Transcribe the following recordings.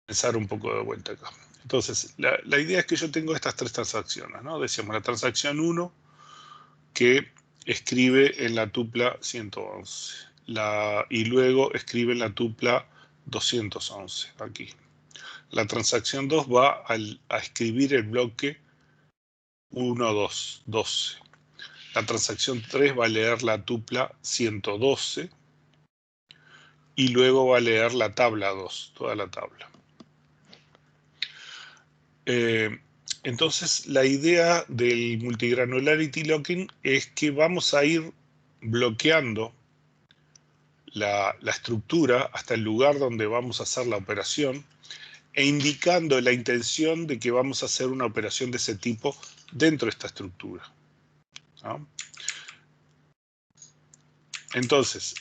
pensar un poco de vuelta acá. Entonces, la idea es que yo tengo estas tres transacciones, ¿no? Decíamos la transacción 1 que escribe en la tupla 111 y luego escribe en la tupla 211 aquí. La transacción 2 va a escribir el bloque 1, 2, 12. La transacción 3 va a leer la tupla 112 y luego va a leer la tabla 2, toda la tabla. Entonces, la idea del multigranularity locking es que vamos a ir bloqueando la estructura hasta el lugar donde vamos a hacer la operación e indicando la intención de que vamos a hacer una operación de ese tipo dentro de esta estructura, ¿no? Entonces,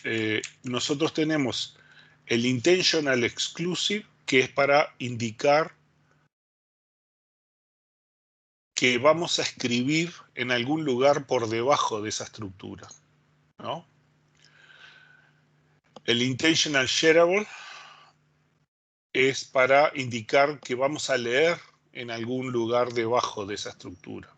nosotros tenemos el intentional exclusive, que es para indicar que vamos a escribir en algún lugar por debajo de esa estructura, ¿no? El intentional shareable es para indicar que vamos a leer en algún lugar debajo de esa estructura.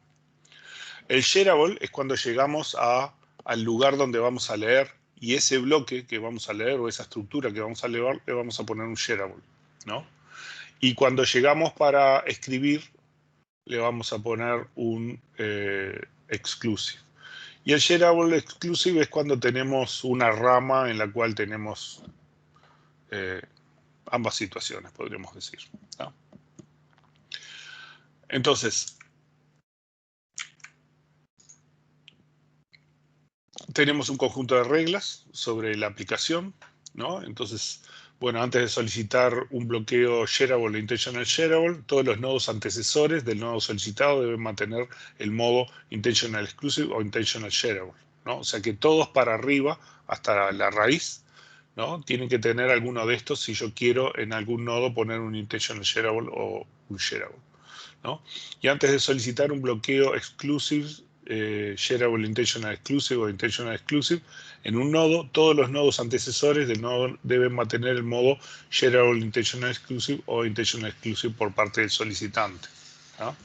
El shareable es cuando llegamos al lugar donde vamos a leer y ese bloque que vamos a leer o esa estructura que vamos a leer le vamos a poner un shareable, ¿no? Y cuando llegamos para escribir le vamos a poner un exclusive. Y el shareable exclusive es cuando tenemos una rama en la cual tenemos ambas situaciones, podríamos decir, ¿no? Entonces, tenemos un conjunto de reglas sobre la aplicación, ¿no? Entonces, bueno, antes de solicitar un bloqueo shareable o intentional shareable, todos los nodos antecesores del nodo solicitado deben mantener el modo intentional exclusive o intentional shareable, ¿no? O sea que todos para arriba, hasta la raíz, ¿no? Tienen que tener alguno de estos si yo quiero en algún nodo poner un intentional shareable o un shareable, ¿no? Y antes de solicitar un bloqueo exclusive, shareable intentional exclusive o intentional exclusive, en un nodo, todos los nodos antecesores del nodo deben mantener el modo shareable intentional exclusive o intentional exclusive por parte del solicitante, ¿no?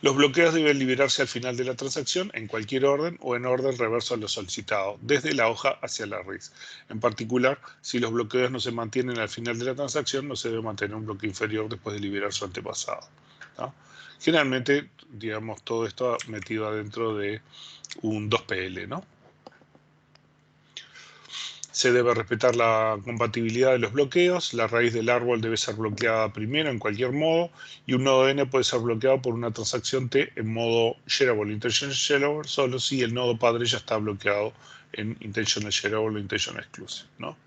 Los bloqueos deben liberarse al final de la transacción en cualquier orden o en orden reverso a lo solicitado, desde la hoja hacia la raíz. En particular, si los bloqueos no se mantienen al final de la transacción, no se debe mantener un bloqueo inferior después de liberar su antepasado, ¿no? Generalmente, digamos, todo esto metido adentro de un 2PL, ¿no? Se debe respetar la compatibilidad de los bloqueos, la raíz del árbol debe ser bloqueada primero en cualquier modo y un nodo N puede ser bloqueado por una transacción T en modo shareable, intentional shareable, solo si el nodo padre ya está bloqueado en intentional shareable o intentional exclusive, ¿no?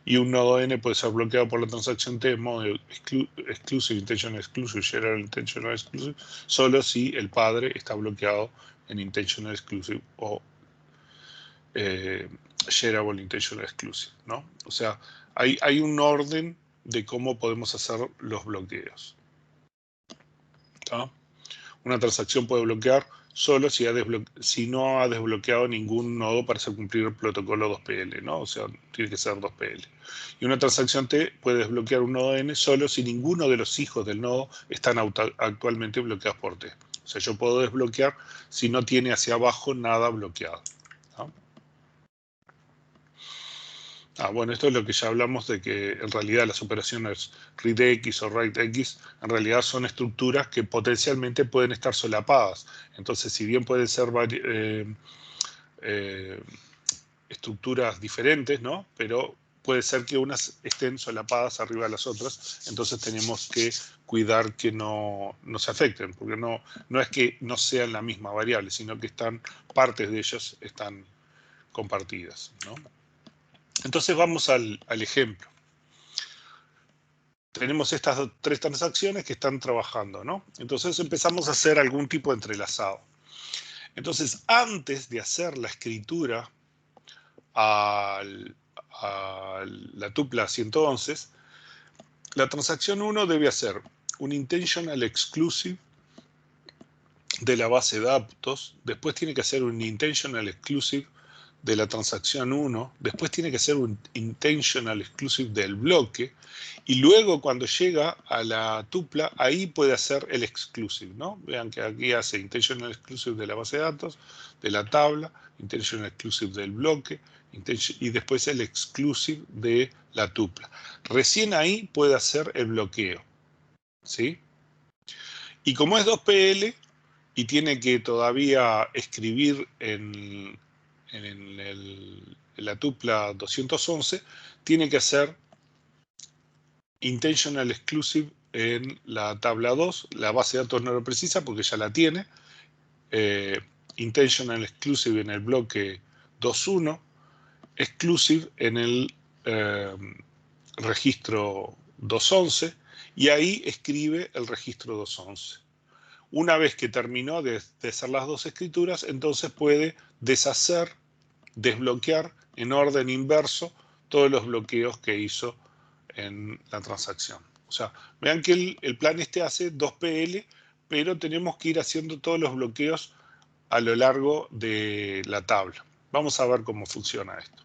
Y un nodo N puede ser bloqueado por la transacción T en modo exclusive, intentional exclusive, shareable, intentional exclusive, solo si el padre está bloqueado en intentional exclusive o shareable intentional exclusive, ¿no? O sea, hay un orden de cómo podemos hacer los bloqueos, ¿no? Una transacción puede bloquear solo si no ha desbloqueado ningún nodo para hacer cumplir el protocolo 2PL, ¿no? O sea, tiene que ser 2PL. Y una transacción T puede desbloquear un nodo N solo si ninguno de los hijos del nodo están actualmente bloqueados por T. O sea, yo puedo desbloquear si no tiene hacia abajo nada bloqueado, ¿no? Bueno, esto es lo que ya hablamos de que en realidad las operaciones readX o writeX en realidad son estructuras que potencialmente pueden estar solapadas. Entonces, si bien pueden ser estructuras diferentes, ¿no? Pero puede ser que unas estén solapadas arriba de las otras. Entonces tenemos que cuidar que no se afecten, porque no es que no sean la misma variable, sino que partes de ellas están compartidas, ¿no? Entonces vamos al ejemplo. Tenemos estas tres transacciones que están trabajando, ¿no? Entonces empezamos a hacer algún tipo de entrelazado. Entonces, antes de hacer la escritura a la tupla 111, la transacción 1 debe hacer un intentional exclusive de la base de datos, después tiene que hacer un intentional exclusive de la transacción 1, después tiene que ser un intentional exclusive del bloque, y luego cuando llega a la tupla, ahí puede hacer el exclusive, ¿no? Vean que aquí hace intentional exclusive de la base de datos, de la tabla, intentional exclusive del bloque, y después el exclusive de la tupla. Recién ahí puede hacer el bloqueo, ¿sí? Y como es 2PL y tiene que todavía escribir en la tupla 211, tiene que hacer intentional exclusive en la tabla 2, la base de datos no lo precisa porque ya la tiene, intentional exclusive en el bloque 2.1, exclusive en el registro 211, y ahí escribe el registro 211. Una vez que terminó de hacer las dos escrituras, entonces puede deshacer, desbloquear en orden inverso todos los bloqueos que hizo en la transacción. O sea, vean que el plan este hace 2PL, pero tenemos que ir haciendo todos los bloqueos a lo largo de la tabla. Vamos a ver cómo funciona esto,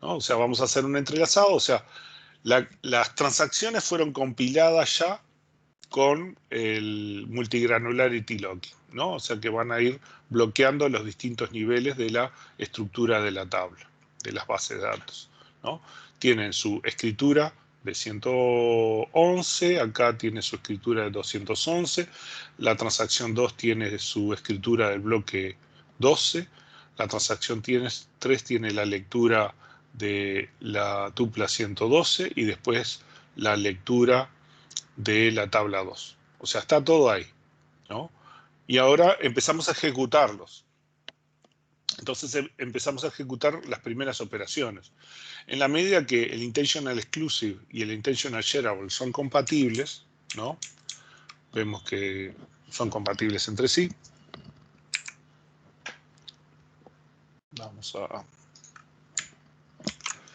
¿no? O sea, vamos a hacer un entrelazado, o sea, las transacciones fueron compiladas ya con el multigranularity locking, ¿no? O sea que van a ir bloqueando los distintos niveles de la estructura de la tabla, de las bases de datos, ¿no? Tienen su escritura de 111, acá tiene su escritura de 211, la transacción 2 tiene su escritura del bloque 12, la transacción 3 tiene la lectura de la tupla 112 y después la lectura de la tabla 2. O sea, está todo ahí, ¿no? Y ahora empezamos a ejecutarlos. Entonces empezamos a ejecutar las primeras operaciones. En la medida que el intentional exclusive y el intentional shareable son compatibles, ¿no? Vemos que son compatibles entre sí. Vamos a...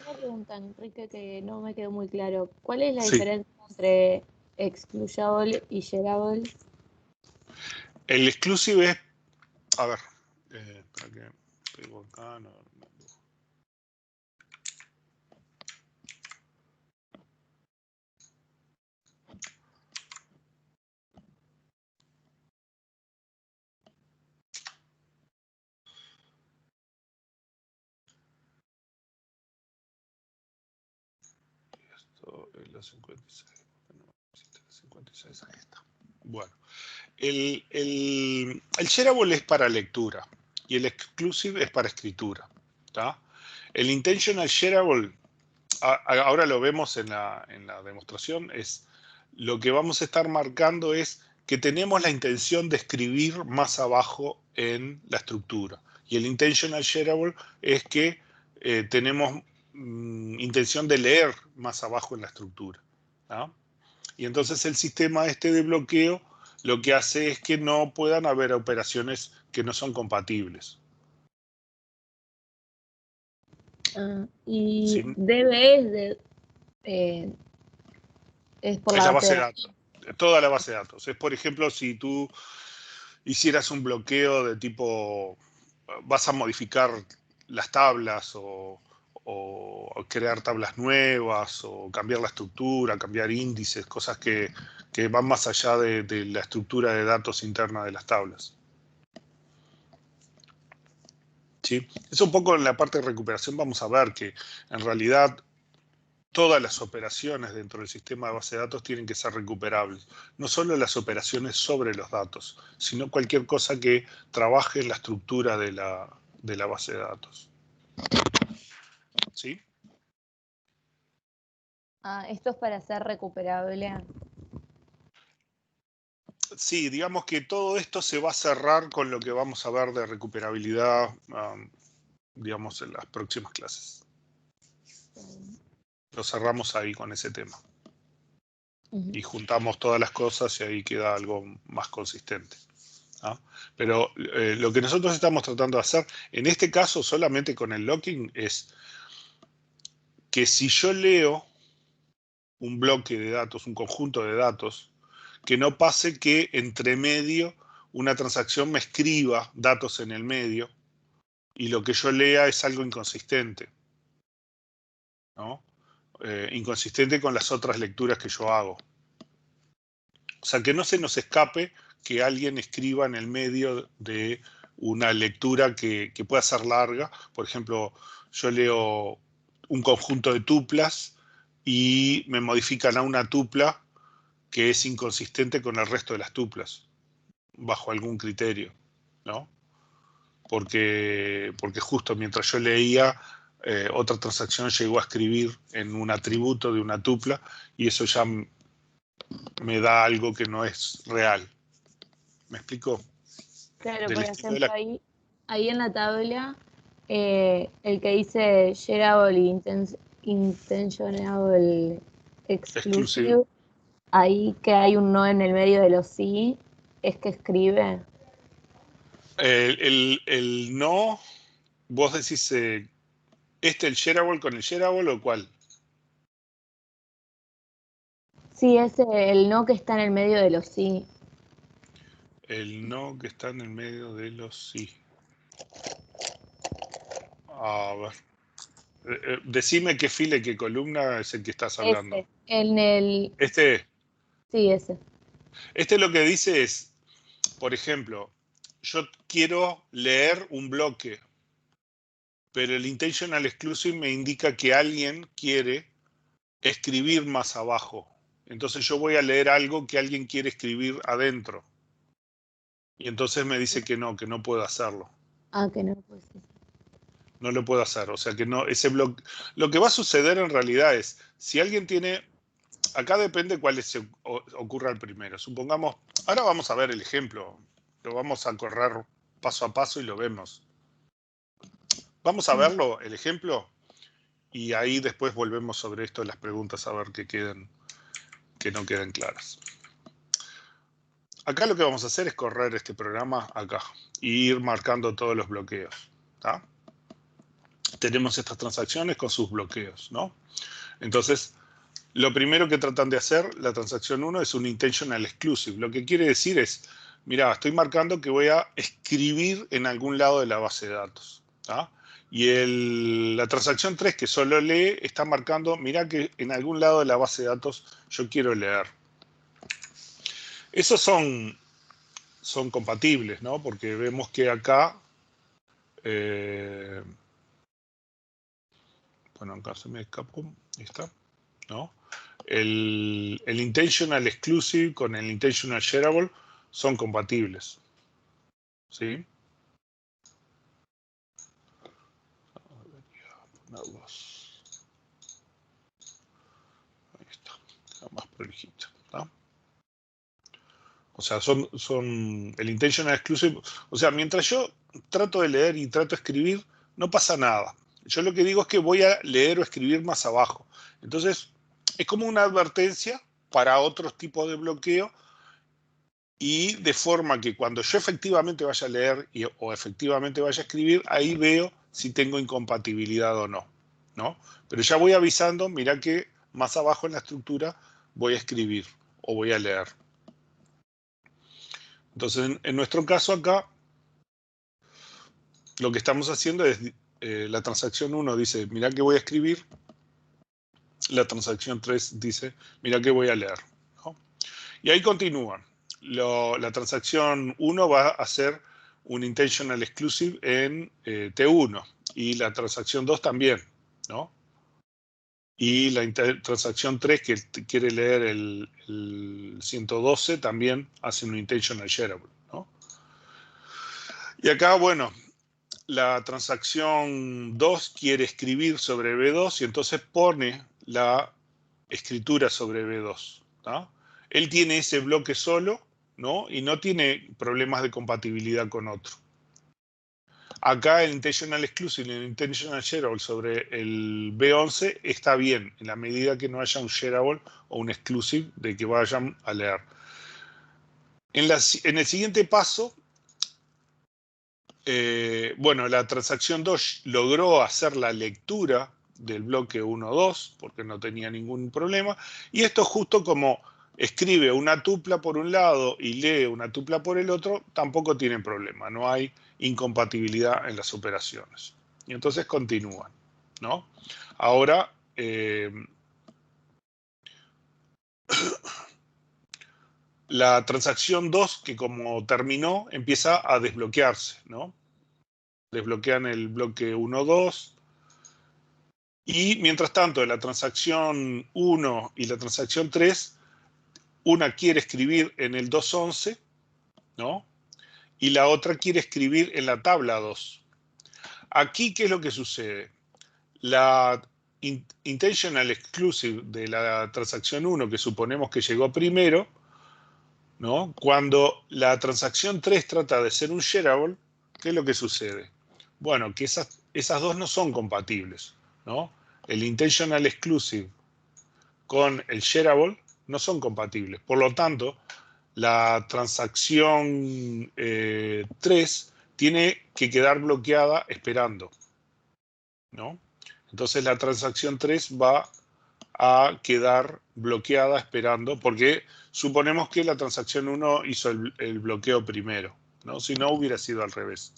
Una pregunta, Enrique, que no me quedó muy claro. ¿Cuál es la Sí. diferencia entre excluyable y shareable? El exclusive es... A ver, para que pego acá, no. Esto es la 56. 56, ahí está. Bueno, el shareable es para lectura y el exclusive es para escritura, ¿tá? El intentional shareable, ahora lo vemos en la demostración, es lo que vamos a estar marcando es que tenemos la intención de escribir más abajo en la estructura. Y el intentional shareable es que tenemos intención de leer más abajo en la estructura, ¿tá? Y entonces el sistema este de bloqueo lo que hace es que no puedan haber operaciones que no son compatibles. Y ¿Sí? DB es por Es la la base base de de datos. datos, toda la base de datos. Es, por ejemplo, si tú hicieras un bloqueo de tipo, vas a modificar las tablas o crear tablas nuevas o cambiar la estructura, cambiar índices, cosas que van más allá de la estructura de datos interna de las tablas. ¿Sí? Es un poco en la parte de recuperación, vamos a ver que en realidad todas las operaciones dentro del sistema de base de datos tienen que ser recuperables. No solo las operaciones sobre los datos, sino cualquier cosa que trabaje en la estructura de la base de datos. ¿Sí? Esto es para ser recuperable. Sí, digamos que todo esto se va a cerrar con lo que vamos a ver de recuperabilidad, digamos, en las próximas clases. Lo cerramos ahí con ese tema. Y juntamos todas las cosas y ahí queda algo más consistente, ¿no? Pero lo que nosotros estamos tratando de hacer, en este caso solamente con el locking, es que si yo leo un bloque de datos, un conjunto de datos, que no pase que entre medio una transacción me escriba datos en el medio, y lo que yo lea es algo inconsistente, ¿no? Inconsistente con las otras lecturas que yo hago. O sea, que no se nos escape que alguien escriba en el medio de una lectura que pueda ser larga. Por ejemplo, yo leo un conjunto de tuplas y me modifican a una tupla que es inconsistente con el resto de las tuplas, bajo algún criterio, ¿no? Porque justo mientras yo leía, otra transacción llegó a escribir en un atributo de una tupla y eso ya me da algo que no es real. ¿Me explico? Claro, Del por estilo de ejemplo, la... ahí en la tabla, el que dice shareable intentionable Exclusive. exclusive, ahí que hay un no en el medio de los sí, es que escribe. El no, vos decís, el shareable con el shareable o cuál? Sí, es el no que está en el medio de los sí. El no que está en el medio de los sí. A ver. Decime qué fila y qué columna es el que estás hablando. Ese, en el, Este, sí, ese. este lo que dice es, por ejemplo, yo quiero leer un bloque, pero el intentional exclusive me indica que alguien quiere escribir más abajo. Entonces yo voy a leer algo que alguien quiere escribir adentro. Y entonces me dice que no puedo hacerlo. Ah, que no, pues sí. No lo puedo hacer. O sea que no, ese bloque. Lo que va a suceder en realidad es, si alguien tiene. Acá depende cuál se ocurra el primero. Supongamos, ahora vamos a ver el ejemplo. Lo vamos a correr paso a paso y lo vemos. Vamos a verlo, el ejemplo, y ahí después volvemos sobre esto las preguntas a ver que no queden claras. Acá lo que vamos a hacer es correr este programa acá y ir marcando todos los bloqueos. ¿Tá? Tenemos estas transacciones con sus bloqueos, ¿no? Entonces, lo primero que tratan de hacer, la transacción 1, es un intentional exclusive. Lo que quiere decir es, mira, estoy marcando que voy a escribir en algún lado de la base de datos. ¿Tá? Y la transacción 3, que solo lee, está marcando, mira que en algún lado de la base de datos yo quiero leer. Esos son compatibles, ¿no? Porque vemos que acá, bueno, acá se me escapó, ahí está, ¿no? El intentional exclusive con el intentional shareable son compatibles, ¿sí? Ahí está, queda más prolijito, ¿tá? O sea, son el intentional exclusive. O sea, mientras yo trato de leer y trato de escribir, no pasa nada. Yo lo que digo es que voy a leer o escribir más abajo. Entonces, es como una advertencia para otros tipos de bloqueo y de forma que cuando yo efectivamente vaya a leer o efectivamente vaya a escribir, ahí veo si tengo incompatibilidad o no, ¿no? Pero ya voy avisando, mira que más abajo en la estructura voy a escribir o voy a leer. Entonces, en nuestro caso acá, lo que estamos haciendo es, la transacción 1 dice, mira que voy a escribir, la transacción 3 dice, mira que voy a leer, ¿no? Y ahí continúan. La transacción 1 va a hacer un intentional exclusive en T1 y la transacción 2 también, ¿no? Y la transacción 3 que quiere leer el 112 también hace un intentional shareable, ¿no? Y acá, bueno, la transacción 2 quiere escribir sobre B2 y entonces pone la escritura sobre B2, ¿tá? Él tiene ese bloque solo, ¿no? Y no tiene problemas de compatibilidad con otro. Acá el intentional exclusive y el intentional shareable sobre el B11 está bien, en la medida que no haya un shareable o un exclusive de que vayan a leer. En el siguiente paso, bueno, la transacción 2 logró hacer la lectura del bloque 1-2 porque no tenía ningún problema. Y esto justo como escribe una tupla por un lado y lee una tupla por el otro, tampoco tiene problema. No hay incompatibilidad en las operaciones. Y entonces continúan, ¿no? Ahora, la transacción 2, que como terminó, empieza a desbloquearse, ¿no? Desbloquean el bloque 1, 2. Y mientras tanto, la transacción 1 y la transacción 3, una quiere escribir en el 2.11, ¿no? Y la otra quiere escribir en la tabla 2. Aquí, ¿qué es lo que sucede? La intentional exclusive de la transacción 1, que suponemos que llegó primero, ¿no? Cuando la transacción 3 trata de ser un shareable, ¿qué es lo que sucede? Bueno, que esas dos no son compatibles, ¿no? El intentional exclusive con el shareable no son compatibles. Por lo tanto, la transacción 3 tiene que quedar bloqueada esperando, ¿no? Entonces la transacción 3 va a quedar bloqueada esperando, porque suponemos que la transacción 1 hizo el bloqueo primero, ¿no? Si no, hubiera sido al revés.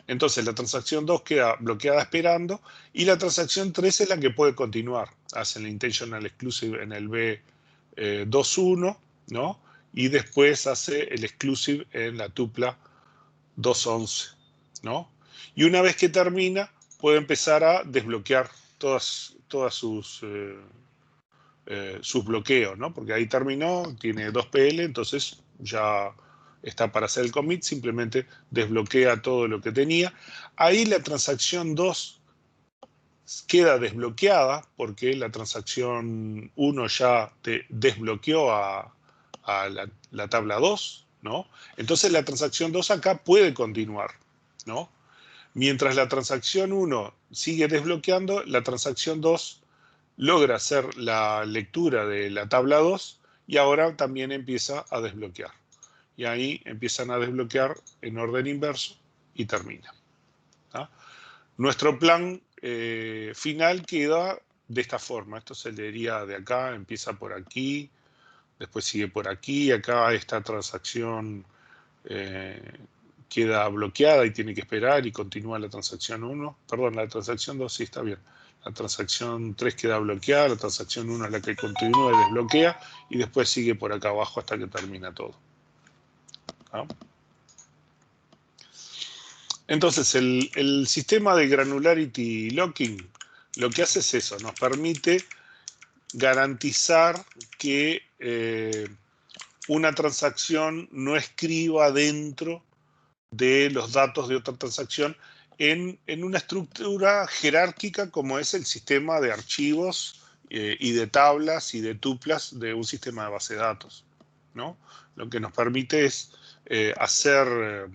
Entonces la transacción 2 queda bloqueada esperando y la transacción 3 es la que puede continuar. Hace el intentional exclusive en el B21, ¿no? Y después hace el exclusive en la tupla 2.11, ¿no? Y una vez que termina, puede empezar a desbloquear todas sus bloqueos, ¿no? Porque ahí terminó, tiene 2PL, entonces ya está para hacer el commit, simplemente desbloquea todo lo que tenía. Ahí la transacción 2 queda desbloqueada porque la transacción 1 ya desbloqueó a la tabla 2, ¿no? Entonces la transacción 2 acá puede continuar, ¿no? Mientras la transacción 1 sigue desbloqueando, la transacción 2 logra hacer la lectura de la tabla 2 y ahora también empieza a desbloquear. Y ahí empiezan a desbloquear en orden inverso y termina, ¿tá? Nuestro plan final queda de esta forma. Esto se leería de acá, empieza por aquí, después sigue por aquí, acá esta transacción queda bloqueada y tiene que esperar y continúa la transacción 1. Perdón, la transacción 2 sí está bien. La transacción 3 queda bloqueada, la transacción 1 es la que continúa y desbloquea y después sigue por acá abajo hasta que termina todo, ¿no? Entonces, el sistema de granularity locking lo que hace es eso, nos permite garantizar que una transacción no escriba dentro de los datos de otra transacción en una estructura jerárquica como es el sistema de archivos y de tablas y de tuplas de un sistema de base de datos, ¿no? Lo que nos permite es hacer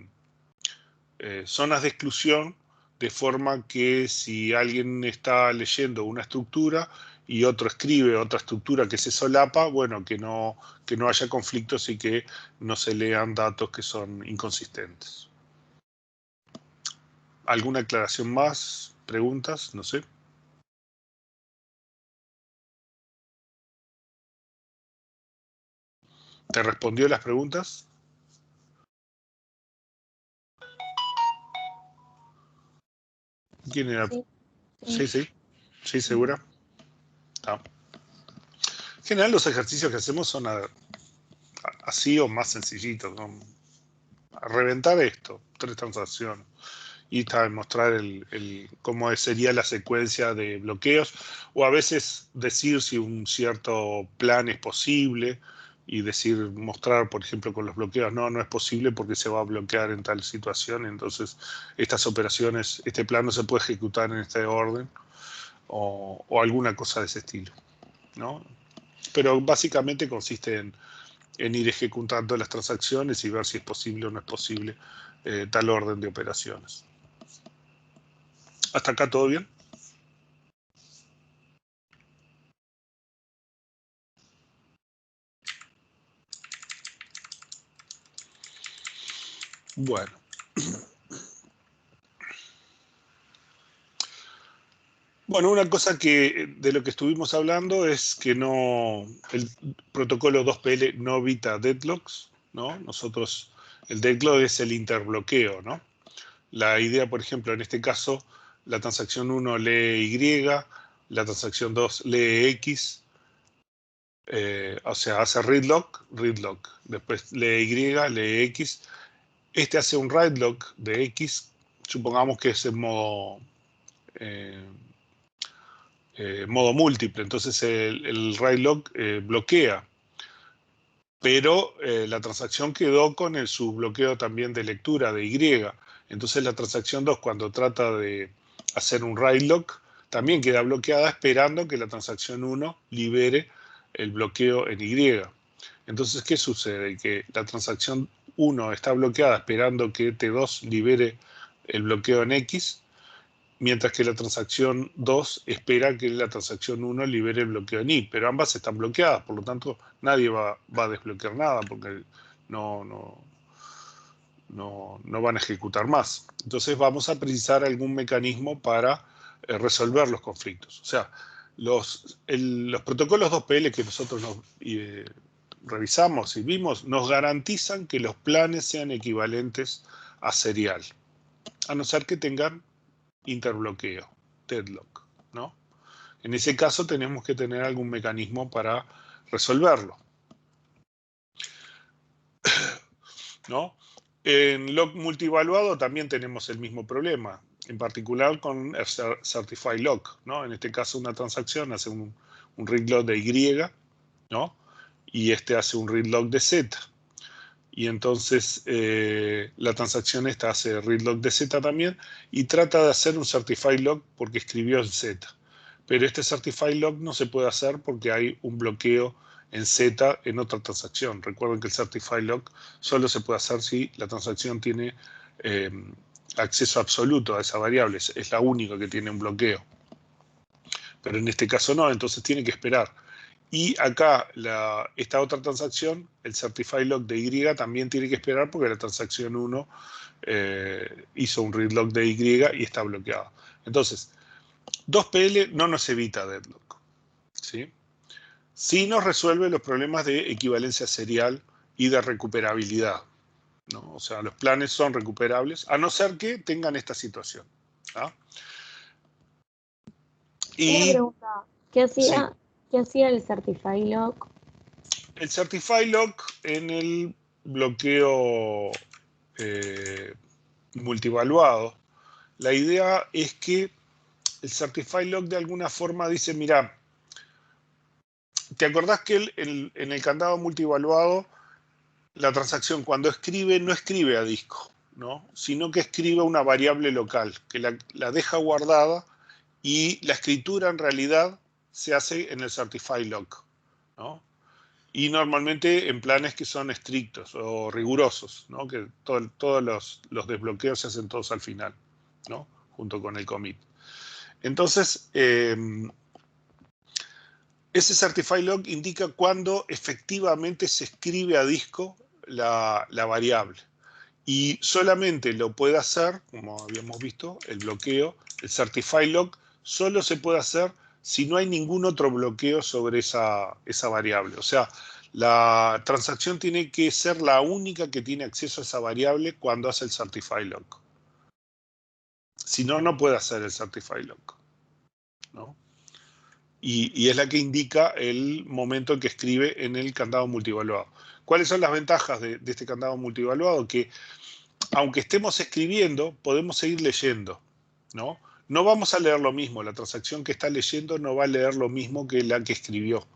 zonas de exclusión de forma que si alguien está leyendo una estructura y otro escribe otra estructura que se solapa, bueno, que no haya conflictos y que no se lean datos que son inconsistentes. ¿Alguna aclaración más? ¿Preguntas? No sé. ¿Te respondió las preguntas? ¿Quién era? Sí, sí. Sí, segura. Ah. En general los ejercicios que hacemos son así o más sencillitos, ¿no? A reventar esto, 3 transacciones. Y está demostrar cómo sería la secuencia de bloqueos, o a veces decir si un cierto plan es posible y mostrar, por ejemplo, con los bloqueos, no es posible porque se va a bloquear en tal situación, entonces estas operaciones, este plan no se puede ejecutar en este orden, o alguna cosa de ese estilo, ¿no? Pero básicamente consiste en ir ejecutando las transacciones y ver si es posible o no es posible tal orden de operaciones. ¿Hasta acá todo bien? Bueno. Bueno, una cosa de lo que estuvimos hablando es que el protocolo 2PL no evita deadlocks, ¿no? El deadlock es el interbloqueo, ¿no? La idea, por ejemplo, en este caso, la transacción 1 lee Y, la transacción 2 lee X, o sea, hace read lock, después lee Y, lee X. Este hace un write lock de X, supongamos que es en eh, modo múltiple, entonces el write lock bloquea, pero la transacción quedó con el subbloqueo también de lectura de Y. Entonces la transacción 2, cuando trata de hacer un write lock, también queda bloqueada esperando que la transacción 1 libere el bloqueo en Y. Entonces, ¿qué sucede? Que la transacción 1 está bloqueada esperando que T2 libere el bloqueo en X, mientras que la transacción 2 espera que la transacción 1 libere el bloqueo en Y, pero ambas están bloqueadas, por lo tanto nadie va a desbloquear nada porque no van a ejecutar más. Entonces vamos a precisar algún mecanismo para resolver los conflictos. O sea, los protocolos 2PL que nosotros revisamos y vimos nos garantizan que los planes sean equivalentes a serial, a no ser que tengan interbloqueo, deadlock, ¿no? En ese caso tenemos que tener algún mecanismo para resolverlo, ¿no? En lock multivaluado también tenemos el mismo problema, en particular con el certify lock, ¿no? En este caso una transacción hace un read lock de Y, ¿no? Y este hace un read lock de Z. Y entonces la transacción esta hace read lock de Z también y trata de hacer un certify lock porque escribió en Z. Pero este certify lock no se puede hacer porque hay un bloqueo en Z en otra transacción. Recuerden que el certify lock solo se puede hacer si la transacción tiene acceso absoluto a esa variable. Es la única que tiene un bloqueo. Pero en este caso no, entonces tiene que esperar. Y acá, esta otra transacción, el certify lock de Y, también tiene que esperar porque la transacción 1 hizo un read lock de Y y está bloqueada. Entonces, 2PL no nos evita deadlock, ¿sí? Sí nos resuelve los problemas de equivalencia serial y de recuperabilidad, ¿no? O sea, los planes son recuperables, a no ser que tengan esta situación, ¿ah? Una Y pregunta, ¿qué sí, hacía el Certify Lock? el certify lock en el bloqueo multivaluado, la idea es que el certify lock de alguna forma dice, mira, ¿te acordás que en el candado multivaluado la transacción cuando escribe no escribe a disco, ¿no? Sino que escribe una variable local, que la deja guardada y la escritura en realidad se hace en el certify lock, ¿no? Y normalmente en planes que son estrictos o rigurosos, ¿no? Que todos los desbloqueos se hacen todos al final, ¿no? Junto con el commit. Entonces, ese certify lock indica cuándo efectivamente se escribe a disco la variable. Y solamente lo puede hacer, como habíamos visto, el bloqueo, el certify lock, solo se puede hacer si no hay ningún otro bloqueo sobre esa variable. O sea, la transacción tiene que ser la única que tiene acceso a esa variable cuando hace el certify lock. Si no, no puede hacer el certify lock, ¿no? Y es la que indica el momento en que escribe en el candado multivaluado. ¿Cuáles son las ventajas de este candado multivaluado? Que aunque estemos escribiendo, podemos seguir leyendo, ¿no? No vamos a leer lo mismo, la transacción que está leyendo no va a leer lo mismo que la que escribió.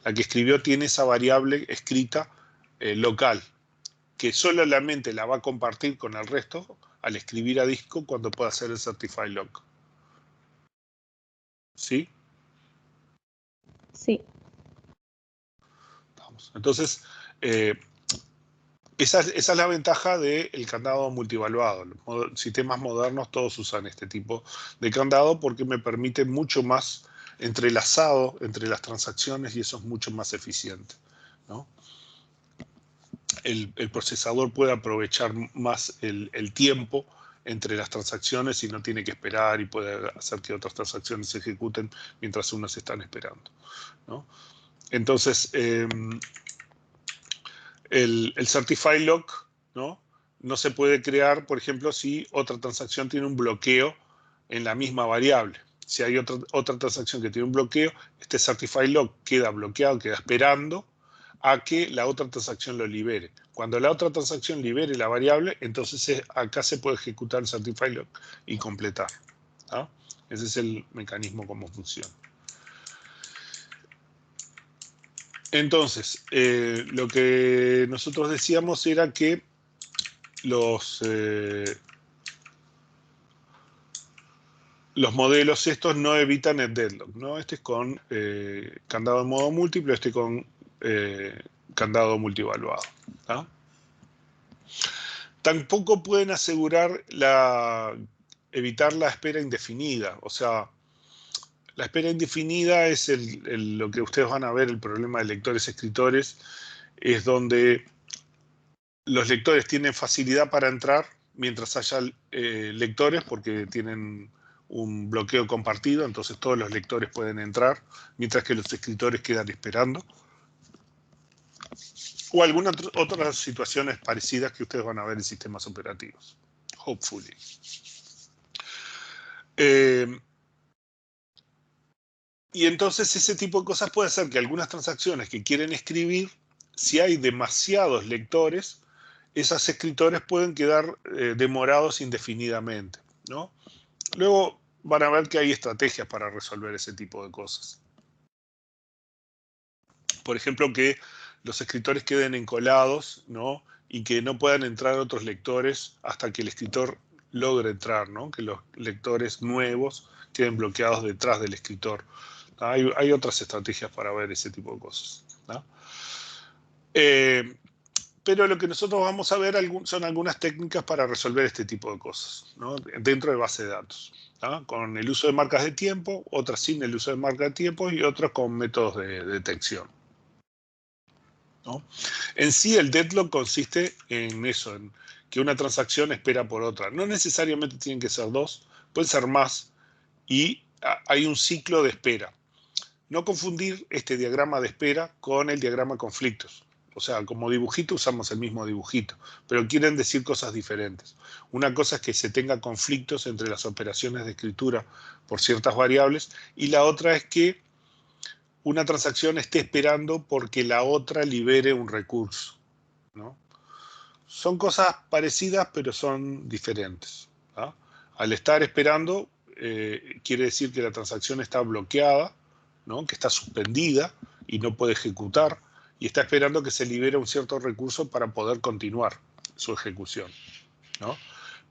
La que escribió tiene esa variable escrita local, que solamente la va a compartir con el resto al escribir a disco cuando pueda hacer el certify lock. ¿Sí? Sí. Vamos. Entonces, esa es la ventaja del candado multivaluado. Los sistemas modernos todos usan este tipo de candado porque me permite mucho más entrelazado entre las transacciones y eso es mucho más eficiente, ¿no? El procesador puede aprovechar más el tiempo entre las transacciones y no tiene que esperar y puede hacer que otras transacciones se ejecuten mientras unas están esperando, ¿no? Entonces, el certify lock, ¿no? no se puede crear, por ejemplo, si otra transacción tiene un bloqueo en la misma variable. Si hay otra transacción que tiene un bloqueo, este certify log queda bloqueado, queda esperando a que la otra transacción lo libere. Cuando la otra transacción libere la variable, entonces acá se puede ejecutar el certify log y completar, ¿no? Ese es el mecanismo como funciona. Entonces, lo que nosotros decíamos era que los modelos estos no evitan el deadlock, ¿no? Este es con candado en modo múltiplo, este con candado multivaluado, ¿no? Tampoco pueden asegurar evitar la espera indefinida. O sea, la espera indefinida es lo que ustedes van a ver, el problema de lectores-escritores, es donde los lectores tienen facilidad para entrar mientras haya lectores porque tienen un bloqueo compartido, entonces todos los lectores pueden entrar, mientras que los escritores quedan esperando. O algunas otras situaciones parecidas que ustedes van a ver en sistemas operativos. Hopefully. Y entonces ese tipo de cosas puede hacer que algunas transacciones que quieren escribir, si hay demasiados lectores, esos escritores pueden quedar demorados indefinidamente, ¿no? Luego van a ver que hay estrategias para resolver ese tipo de cosas. Por ejemplo, que los escritores queden encolados, ¿no? Y que no puedan entrar otros lectores hasta que el escritor logre entrar, ¿no? Que los lectores nuevos queden bloqueados detrás del escritor. Hay otras estrategias para ver ese tipo de cosas, ¿no? Pero lo que nosotros vamos a ver son algunas técnicas para resolver este tipo de cosas, ¿no? Dentro de base de datos, ¿no? Con el uso de marcas de tiempo, otras sin el uso de marcas de tiempo y otras con métodos de detección, ¿no? En sí, el deadlock consiste en eso, en que una transacción espera por otra. No necesariamente tienen que ser dos, pueden ser más, y hay un ciclo de espera. No confundir este diagrama de espera con el diagrama de conflictos. O sea, como dibujito usamos el mismo dibujito, pero quieren decir cosas diferentes. Una cosa es que se tenga conflictos entre las operaciones de escritura por ciertas variables, y la otra es que una transacción esté esperando porque la otra libere un recurso, ¿no? Son cosas parecidas, pero son diferentes, ¿no? Al estar esperando, quiere decir que la transacción está bloqueada, ¿no? Que está suspendida y no puede ejecutar, y está esperando que se libere un cierto recurso para poder continuar su ejecución, ¿no?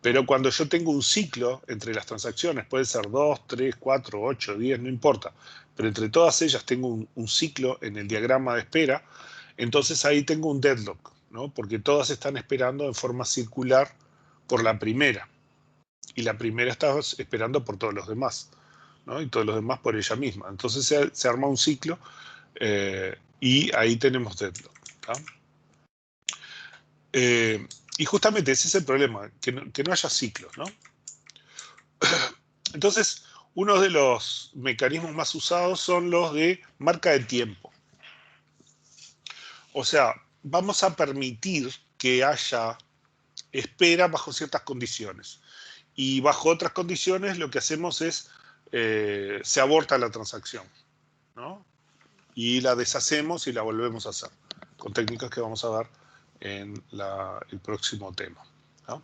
Pero cuando yo tengo un ciclo entre las transacciones, puede ser 2, 3, 4, 8, 10, no importa, pero entre todas ellas tengo un ciclo en el diagrama de espera, entonces ahí tengo un deadlock, ¿no? Porque todas están esperando en forma circular por la primera, y la primera está esperando por todos los demás, ¿no? Y todos los demás por ella misma. Entonces se arma un ciclo y ahí tenemos deadlock, ¿tá? Y justamente ese es el problema, que no haya ciclos, ¿no? Entonces, uno de los mecanismos más usados son los de marca de tiempo. O sea, vamos a permitir que haya espera bajo ciertas condiciones. Y bajo otras condiciones lo que hacemos es, se aborta la transacción, ¿no? Y la deshacemos y la volvemos a hacer, con técnicas que vamos a dar en el próximo tema, ¿no?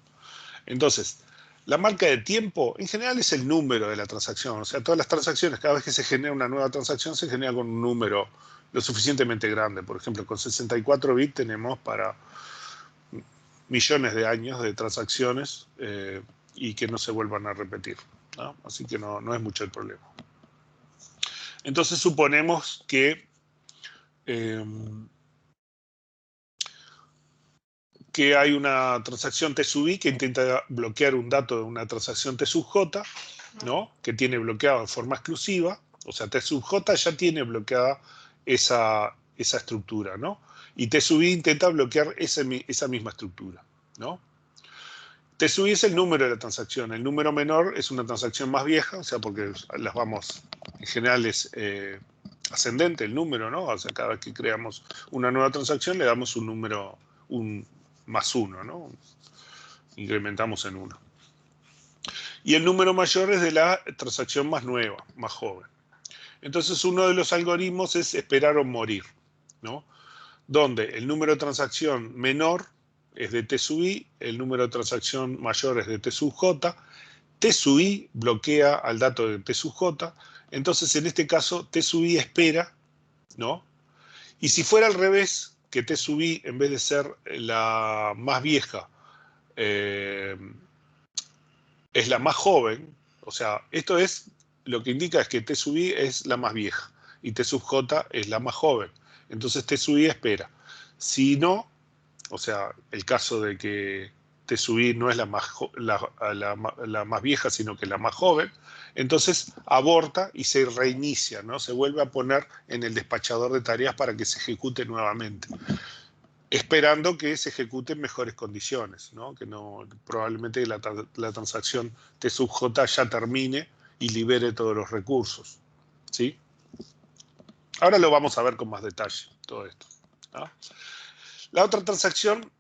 Entonces, la marca de tiempo en general es el número de la transacción. O sea, todas las transacciones, cada vez que se genera una nueva transacción, se genera con un número lo suficientemente grande. Por ejemplo, con 64 bits tenemos para millones de años de transacciones y que no se vuelvan a repetir, ¿no? Así que no es mucho el problema. Entonces suponemos que hay una transacción T sub I que intenta bloquear un dato de una transacción T sub J, ¿no? Que tiene bloqueado en forma exclusiva. O sea, T sub J ya tiene bloqueada esa estructura, ¿no? Y T sub I intenta bloquear esa misma estructura, ¿no? T sub I es el número de la transacción. El número menor es una transacción más vieja, o sea, porque las vamos, en general es ascendente el número, ¿no? O sea, cada vez que creamos una nueva transacción le damos un número, un +1, ¿no? incrementamos en 1. Y el número mayor es de la transacción más nueva, más joven. Entonces uno de los algoritmos es esperar o morir, ¿no? Donde el número de transacción menor es de T sub I, el número de transacción mayor es de T sub J, T sub I bloquea al dato de T sub J, entonces en este caso T sub I espera, ¿no? Y si fuera al revés, que T sub I en vez de ser la más vieja, es la más joven, o sea, esto es lo que indica es que T sub I es la más vieja y T sub J es la más joven. Entonces T sub I espera. Si no, o sea, el caso de que T sub I no es la más vieja, sino que la más joven, entonces aborta y se reinicia, ¿no? Se vuelve a poner en el despachador de tareas para que se ejecute nuevamente, esperando que se ejecute en mejores condiciones, ¿no? Que no, probablemente la transacción T sub J ya termine y libere todos los recursos, ¿sí? Ahora lo vamos a ver con más detalle, todo esto, ¿no? La otra transacción,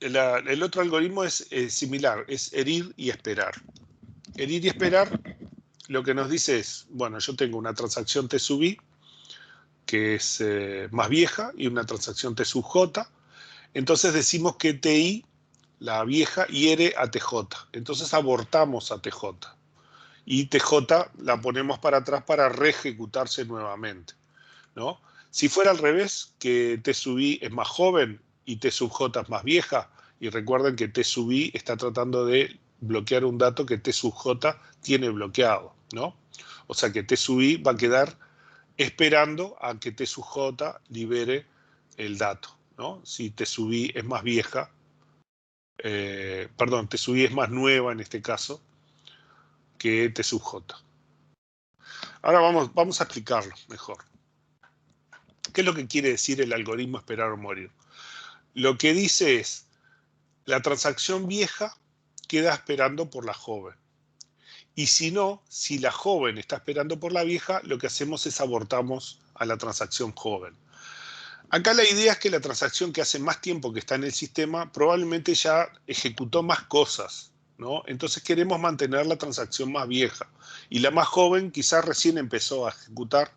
el otro algoritmo es similar, es herir y esperar. Herir y esperar lo que nos dice es, bueno, yo tengo una transacción T sub I, que es más vieja, y una transacción T sub J. Entonces decimos que TI, la vieja, hiere a TJ. Entonces abortamos a TJ. Y TJ la ponemos para atrás para reejecutarse nuevamente, ¿no? Si fuera al revés, que T sub I es más joven y T sub J es más vieja, y recuerden que T sub I está tratando de bloquear un dato que T sub J tiene bloqueado, ¿no? O sea que T sub I va a quedar esperando a que T sub J libere el dato, ¿no? Si T sub I es más vieja, T sub I es más nueva en este caso que T sub J. Ahora vamos a explicarlo mejor. ¿Qué es lo que quiere decir el algoritmo esperar o morir? Lo que dice es, la transacción vieja queda esperando por la joven. Y si no, si la joven está esperando por la vieja, lo que hacemos es abortamos a la transacción joven. Acá la idea es que la transacción que hace más tiempo que está en el sistema probablemente ya ejecutó más cosas, ¿no? Entonces queremos mantener la transacción más vieja. Y la más joven quizás recién empezó a ejecutar,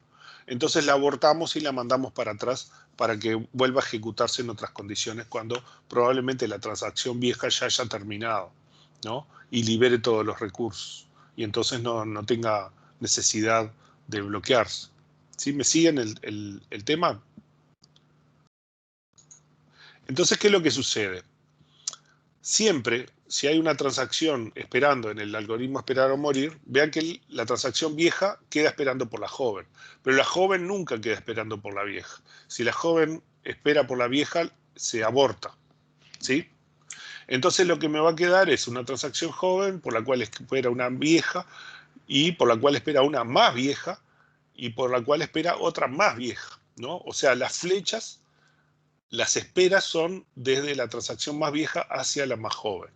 entonces la abortamos y la mandamos para atrás para que vuelva a ejecutarse en otras condiciones cuando probablemente la transacción vieja ya haya terminado, ¿no? Y libere todos los recursos. Y entonces no tenga necesidad de bloquearse. ¿Sí? ¿Me siguen el tema? Entonces, ¿qué es lo que sucede? Siempre, si hay una transacción esperando en el algoritmo esperar o morir, vean que la transacción vieja queda esperando por la joven, pero la joven nunca queda esperando por la vieja. Si la joven espera por la vieja, se aborta, ¿sí? Entonces lo que me va a quedar es una transacción joven por la cual espera una vieja y por la cual espera una más vieja y por la cual espera otra más vieja, ¿no? O sea, las flechas, las esperas son desde la transacción más vieja hacia la más joven,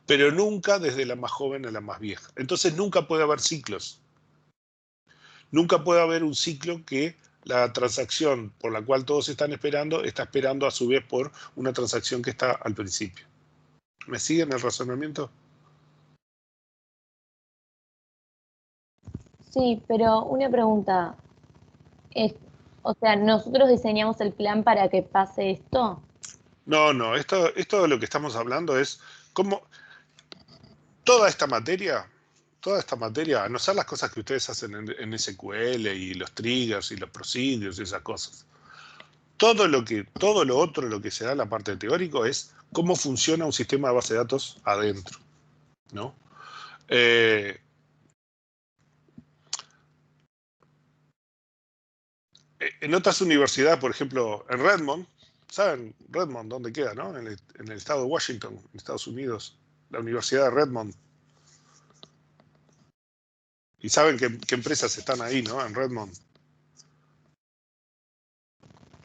pero nunca desde la más joven a la más vieja. Entonces nunca puede haber ciclos. Nunca puede haber un ciclo que la transacción por la cual todos están esperando está esperando a su vez por una transacción que está al principio. ¿Me siguen el razonamiento? Sí, pero una pregunta. Es, o sea, ¿nosotros diseñamos el plan para que pase esto? No, esto de lo que estamos hablando es cómo toda esta materia, a no ser las cosas que ustedes hacen en SQL y los triggers y los procedures y esas cosas, todo lo otro, lo que se da en la parte teórico es cómo funciona un sistema de base de datos adentro, ¿no? En otras universidades, por ejemplo, en Redmond, ¿saben Redmond dónde queda, no? En el estado de Washington, en Estados Unidos, la Universidad de Redmond. Y saben qué empresas están ahí, ¿no? En Redmond.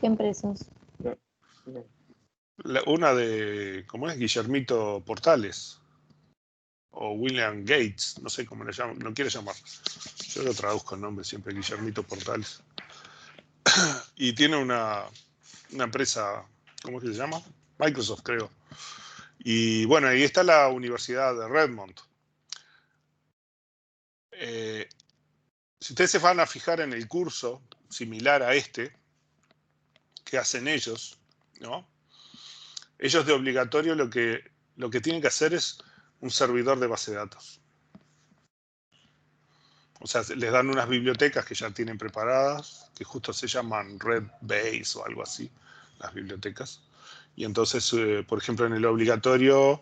¿Qué empresas? Una de, ¿cómo es? Guillermito Portales. O William Gates, no sé cómo le llaman, no quiere llamar. Yo lo traduzco el nombre siempre, Guillermito Portales. Y tiene una empresa, ¿cómo es que se llama? Microsoft, creo. Y bueno, ahí está la Universidad de Redmond. Si ustedes se van a fijar en el curso similar a este, que hacen ellos, ¿no? Ellos de obligatorio lo que tienen que hacer es un servidor de base de datos. O sea, les dan unas bibliotecas que ya tienen preparadas, que justo se llaman Red Base o algo así, las bibliotecas. Y entonces, por ejemplo, en el obligatorio,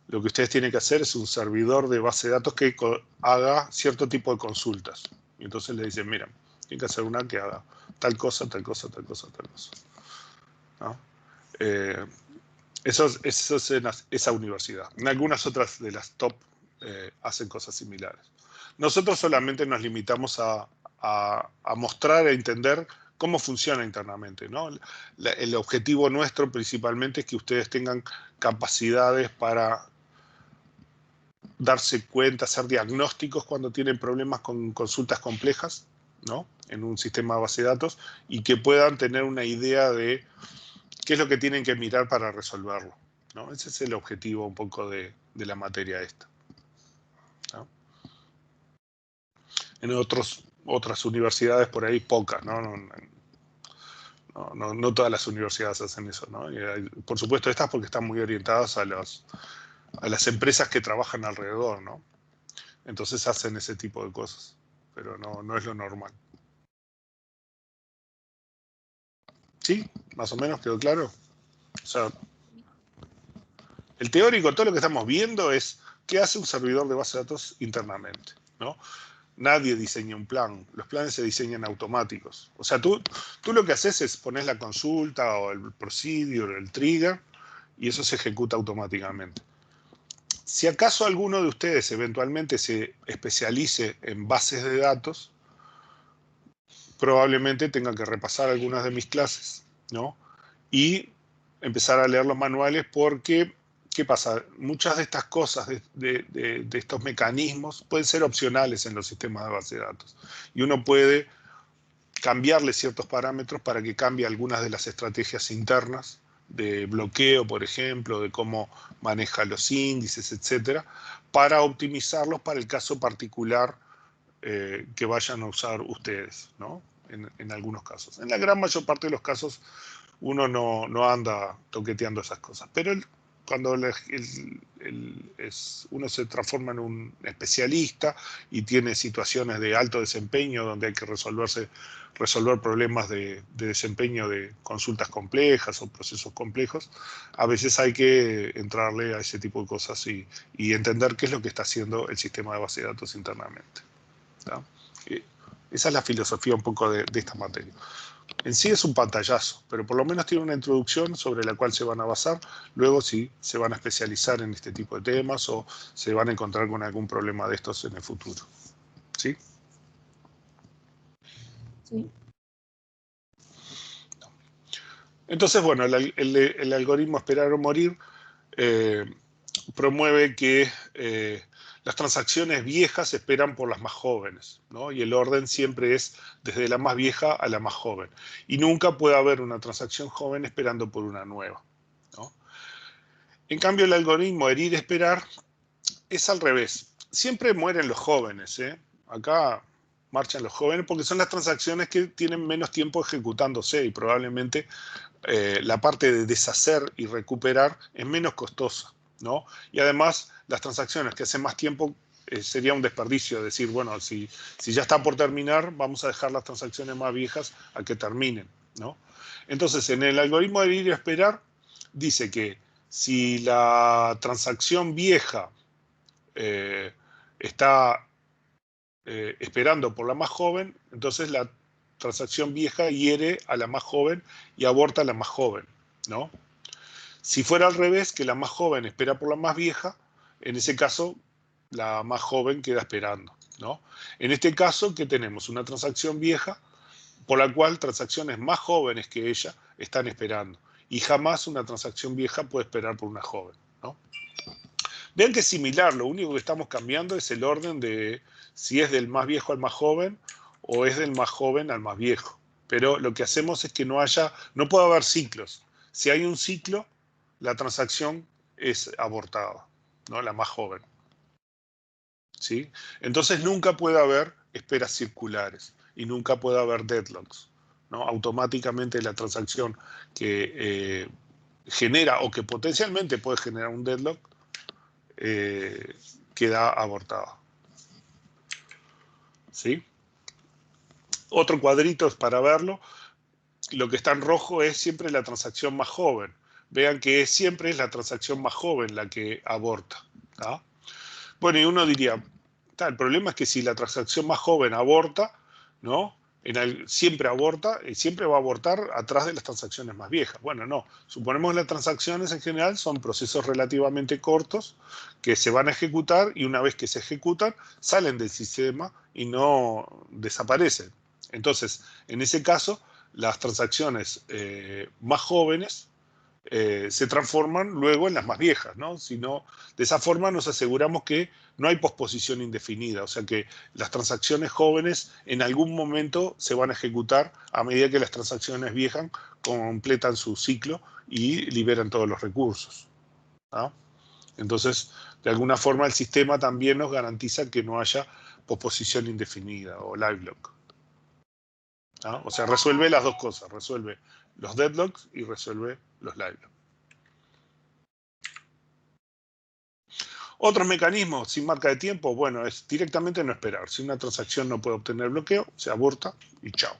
lo que ustedes tienen que hacer es un servidor de base de datos que haga cierto tipo de consultas. Y entonces le dicen, mira, tienen que hacer una que haga tal cosa, tal cosa, tal cosa, tal cosa. ¿No? Eso es en esa universidad. En algunas otras de las top hacen cosas similares. Nosotros solamente nos limitamos a mostrar, a entender cómo funciona internamente, ¿no? El objetivo nuestro principalmente es que ustedes tengan capacidades para darse cuenta, hacer diagnósticos cuando tienen problemas con consultas complejas, ¿no? En un sistema de base de datos, y que puedan tener una idea de qué es lo que tienen que mirar para resolverlo, ¿no? Ese es el objetivo un poco de la materia esta, ¿no? En otras universidades por ahí, pocas, ¿no? No todas las universidades hacen eso, ¿no? Y por supuesto estas porque están muy orientadas a las empresas que trabajan alrededor, ¿no? Entonces hacen ese tipo de cosas, pero no es lo normal. ¿Sí? ¿Más o menos quedó claro? O sea, el teórico, todo lo que estamos viendo es qué hace un servidor de base de datos internamente, ¿no? Nadie diseña un plan, los planes se diseñan automáticos. O sea, tú lo que haces es poner la consulta o el procedure, el trigger, y eso se ejecuta automáticamente. Si acaso alguno de ustedes eventualmente se especialice en bases de datos, probablemente tenga que repasar algunas de mis clases, ¿no? Y empezar a leer los manuales porque, ¿qué pasa? Muchas de estas cosas, de estos mecanismos, pueden ser opcionales en los sistemas de base de datos. Y uno puede cambiarle ciertos parámetros para que cambie algunas de las estrategias internas de bloqueo, por ejemplo, de cómo maneja los índices, etcétera, para optimizarlos para el caso particular que vayan a usar ustedes, ¿no? En algunos casos. En la gran mayor parte de los casos uno no anda toqueteando esas cosas, pero cuando uno se transforma en un especialista y tiene situaciones de alto desempeño donde hay que resolver problemas de desempeño de consultas complejas o procesos complejos, a veces hay que entrarle a ese tipo de cosas y entender qué es lo que está haciendo el sistema de base de datos internamente, ¿no? Esa es la filosofía un poco de esta materia. En sí es un pantallazo, pero por lo menos tiene una introducción sobre la cual se van a basar. Luego sí se van a especializar en este tipo de temas o se van a encontrar con algún problema de estos en el futuro. ¿Sí? Sí. Entonces, bueno, el algoritmo esperar o morir promueve que las transacciones viejas esperan por las más jóvenes, ¿no? Y el orden siempre es desde la más vieja a la más joven. Y nunca puede haber una transacción joven esperando por una nueva, ¿no? En cambio, el algoritmo herir-esperar es al revés. Siempre mueren los jóvenes, ¿eh? Acá marchan los jóvenes porque son las transacciones que tienen menos tiempo ejecutándose y probablemente la parte de deshacer y recuperar es menos costosa, ¿no? Y además, las transacciones que hacen más tiempo sería un desperdicio decir, bueno, si ya está por terminar, vamos a dejar las transacciones más viejas a que terminen, ¿no? Entonces, en el algoritmo de ir y esperar, dice que si la transacción vieja está esperando por la más joven, entonces la transacción vieja hiere a la más joven y aborta a la más joven, ¿no? Si fuera al revés, que la más joven espera por la más vieja, en ese caso la más joven queda esperando, ¿no? En este caso, ¿qué tenemos? Una transacción vieja por la cual transacciones más jóvenes que ella están esperando. Y jamás una transacción vieja puede esperar por una joven, ¿no? Vean que es similar, lo único que estamos cambiando es el orden de si es del más viejo al más joven o es del más joven al más viejo. Pero lo que hacemos es que no puede haber ciclos. Si hay un ciclo, la transacción es abortada, ¿no? La más joven. ¿Sí? Entonces nunca puede haber esperas circulares y nunca puede haber deadlocks, ¿no? Automáticamente la transacción que genera o que potencialmente puede generar un deadlock queda abortada. ¿Sí? Otro cuadrito es para verlo. Lo que está en rojo es siempre la transacción más joven. Vean que siempre es la transacción más joven la que aborta. ¿Tá? Bueno, y uno diría, el problema es que si la transacción más joven aborta, ¿no? Siempre aborta, y siempre va a abortar atrás de las transacciones más viejas. Bueno, no. Suponemos que las transacciones en general son procesos relativamente cortos que se van a ejecutar y una vez que se ejecutan, salen del sistema y no desaparecen. Entonces, en ese caso, las transacciones más jóvenes se transforman luego en las más viejas, ¿no? Sino, de esa forma nos aseguramos que no hay posposición indefinida, o sea que las transacciones jóvenes en algún momento se van a ejecutar a medida que las transacciones viejas completan su ciclo y liberan todos los recursos, ¿no? Entonces, de alguna forma el sistema también nos garantiza que no haya posposición indefinida o live lock, ¿no? O sea, resuelve las dos cosas, resuelve los deadlocks y resuelve los live locks. Otros mecanismos sin marca de tiempo, bueno, es directamente no esperar. Si una transacción no puede obtener bloqueo, se aborta y chao.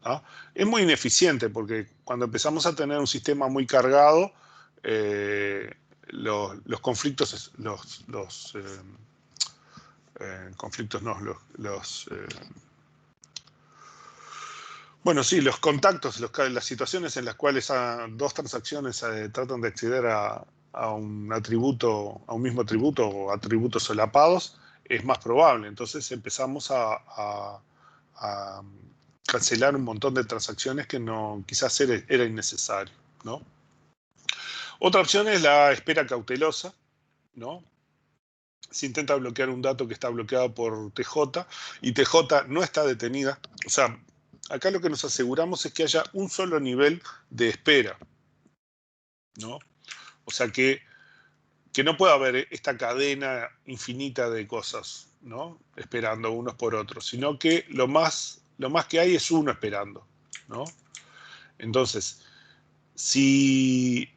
¿Ah? Es muy ineficiente porque cuando empezamos a tener un sistema muy cargado, los conflictos, conflictos no, bueno, sí, los contactos, las situaciones en las cuales dos transacciones tratan de acceder a un atributo, a un mismo atributo o atributos solapados, es más probable. Entonces empezamos a cancelar un montón de transacciones que no, quizás era innecesario, ¿no? Otra opción es la espera cautelosa, ¿no? Se intenta bloquear un dato que está bloqueado por TJ y TJ no está detenida. O sea, acá lo que nos aseguramos es que haya un solo nivel de espera, ¿no? O sea, que no pueda haber esta cadena infinita de cosas, ¿no? Esperando unos por otros, sino que lo más que hay es uno esperando, ¿no? Entonces, si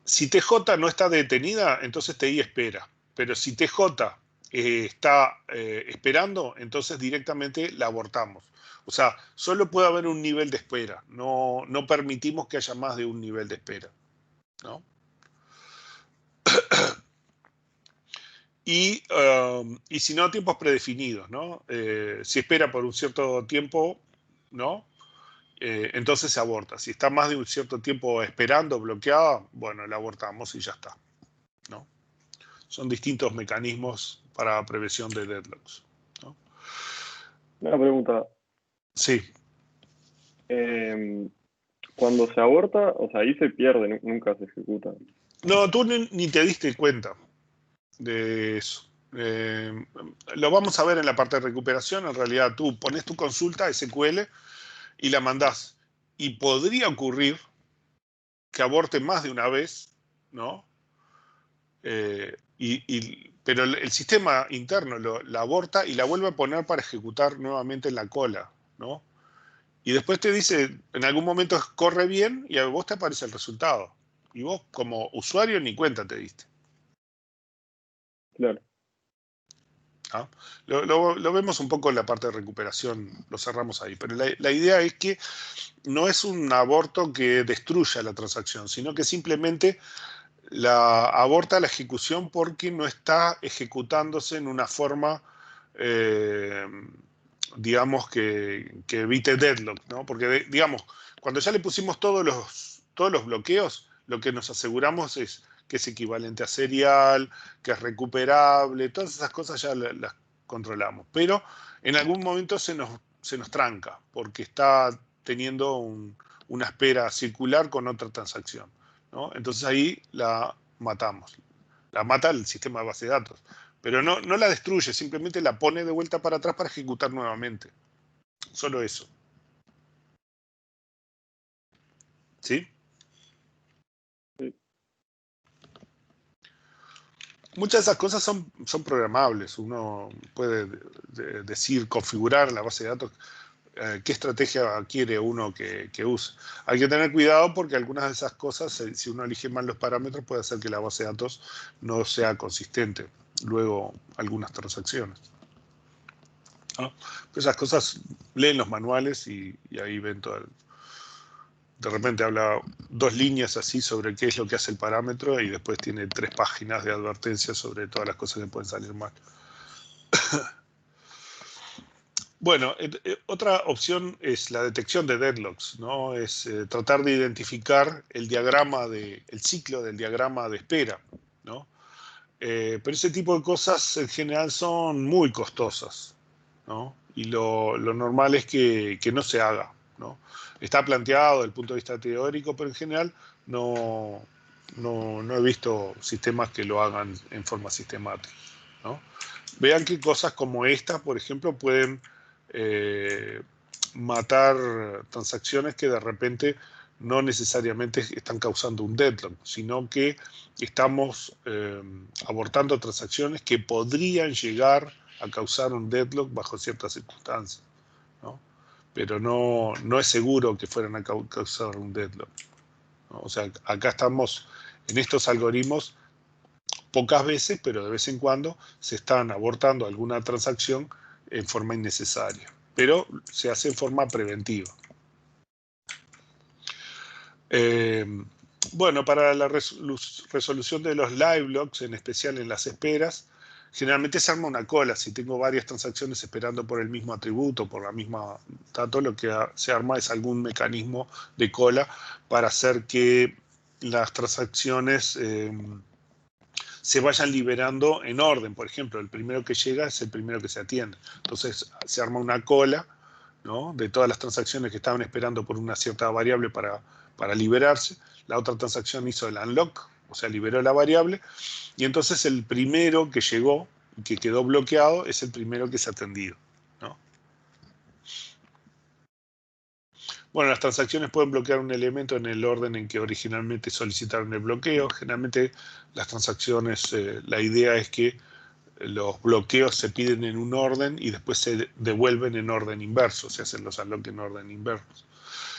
TJ no está detenida, entonces TI espera. Pero si TJ está esperando, entonces directamente la abortamos. O sea, solo puede haber un nivel de espera. No permitimos que haya más de un nivel de espera, ¿no? Y si no, tiempos predefinidos, ¿no? Si espera por un cierto tiempo, ¿no? Entonces se aborta. Si está más de un cierto tiempo esperando, bloqueada, bueno, la abortamos y ya está, ¿no? Son distintos mecanismos para prevención de deadlocks, ¿no? Una pregunta. Sí. Cuando se aborta, o sea, ahí se pierde, nunca se ejecuta. No, tú ni te diste cuenta de eso. Lo vamos a ver en la parte de recuperación. En realidad tú pones tu consulta SQL y la mandás. Y podría ocurrir que aborte más de una vez, ¿no? Pero el sistema interno la aborta y la vuelve a poner para ejecutar nuevamente en la cola, ¿no? Y después te dice, en algún momento corre bien y a vos te aparece el resultado. Y vos como usuario ni cuenta te diste. Claro. ¿Ah? Lo vemos un poco en la parte de recuperación, lo cerramos ahí. Pero la idea es que no es un aborto que destruya la transacción, sino que simplemente aborta la ejecución porque no está ejecutándose en una forma, digamos, que evite deadlock, ¿no? Porque, digamos, cuando ya le pusimos todos los bloqueos, lo que nos aseguramos es que es equivalente a serial, que es recuperable, todas esas cosas ya las controlamos. Pero en algún momento se nos tranca, porque está teniendo una espera circular con otra transacción, ¿no? Entonces ahí la matamos. La mata el sistema de base de datos. Pero no la destruye, simplemente la pone de vuelta para atrás para ejecutar nuevamente. Solo eso. ¿Sí? Sí. muchas de esas cosas son programables. Uno puede decir, configurar la base de datos, qué estrategia quiere uno que use. Hay que tener cuidado porque algunas de esas cosas, si uno elige mal los parámetros, puede hacer que la base de datos no sea consistente. Luego, algunas transacciones, ¿no? Pero esas cosas leen los manuales y ahí ven todo. De repente habla 2 líneas así sobre qué es lo que hace el parámetro y después tiene 3 páginas de advertencias sobre todas las cosas que pueden salir mal. Bueno, otra opción es la detección de deadlocks, ¿no? Es tratar de identificar el ciclo del diagrama de espera, ¿no? Pero ese tipo de cosas en general son muy costosas, ¿no? Y lo normal es que no se haga, ¿no? Está planteado desde el punto de vista teórico, pero en general no he visto sistemas que lo hagan en forma sistemática, ¿no? Vean que cosas como esta, por ejemplo, pueden matar transacciones que de repente no necesariamente están causando un deadlock, sino que estamos abortando transacciones que podrían llegar a causar un deadlock bajo ciertas circunstancias, ¿no? Pero no es seguro que fueran a causar un deadlock, ¿no? O sea, acá estamos en estos algoritmos pocas veces, pero de vez en cuando se están abortando alguna transacción en forma innecesaria, pero se hace en forma preventiva. Bueno, para la resolución de los live blocks, en especial en las esperas, generalmente se arma una cola. Si tengo varias transacciones esperando por el mismo atributo, por la misma dato, lo que se arma es algún mecanismo de cola para hacer que las transacciones se vayan liberando en orden. Por ejemplo, el primero que llega es el primero que se atiende. Entonces se arma una cola, ¿no?, de todas las transacciones que estaban esperando por una cierta variable para liberarse. La otra transacción hizo el unlock, o sea, liberó la variable, y entonces el primero que llegó y que quedó bloqueado es el primero que es atendido, ¿no? Bueno, las transacciones pueden bloquear un elemento en el orden en que originalmente solicitaron el bloqueo. Generalmente las transacciones, la idea es que los bloqueos se piden en un orden y después se devuelven en orden inverso, se hacen los unlock en orden inverso.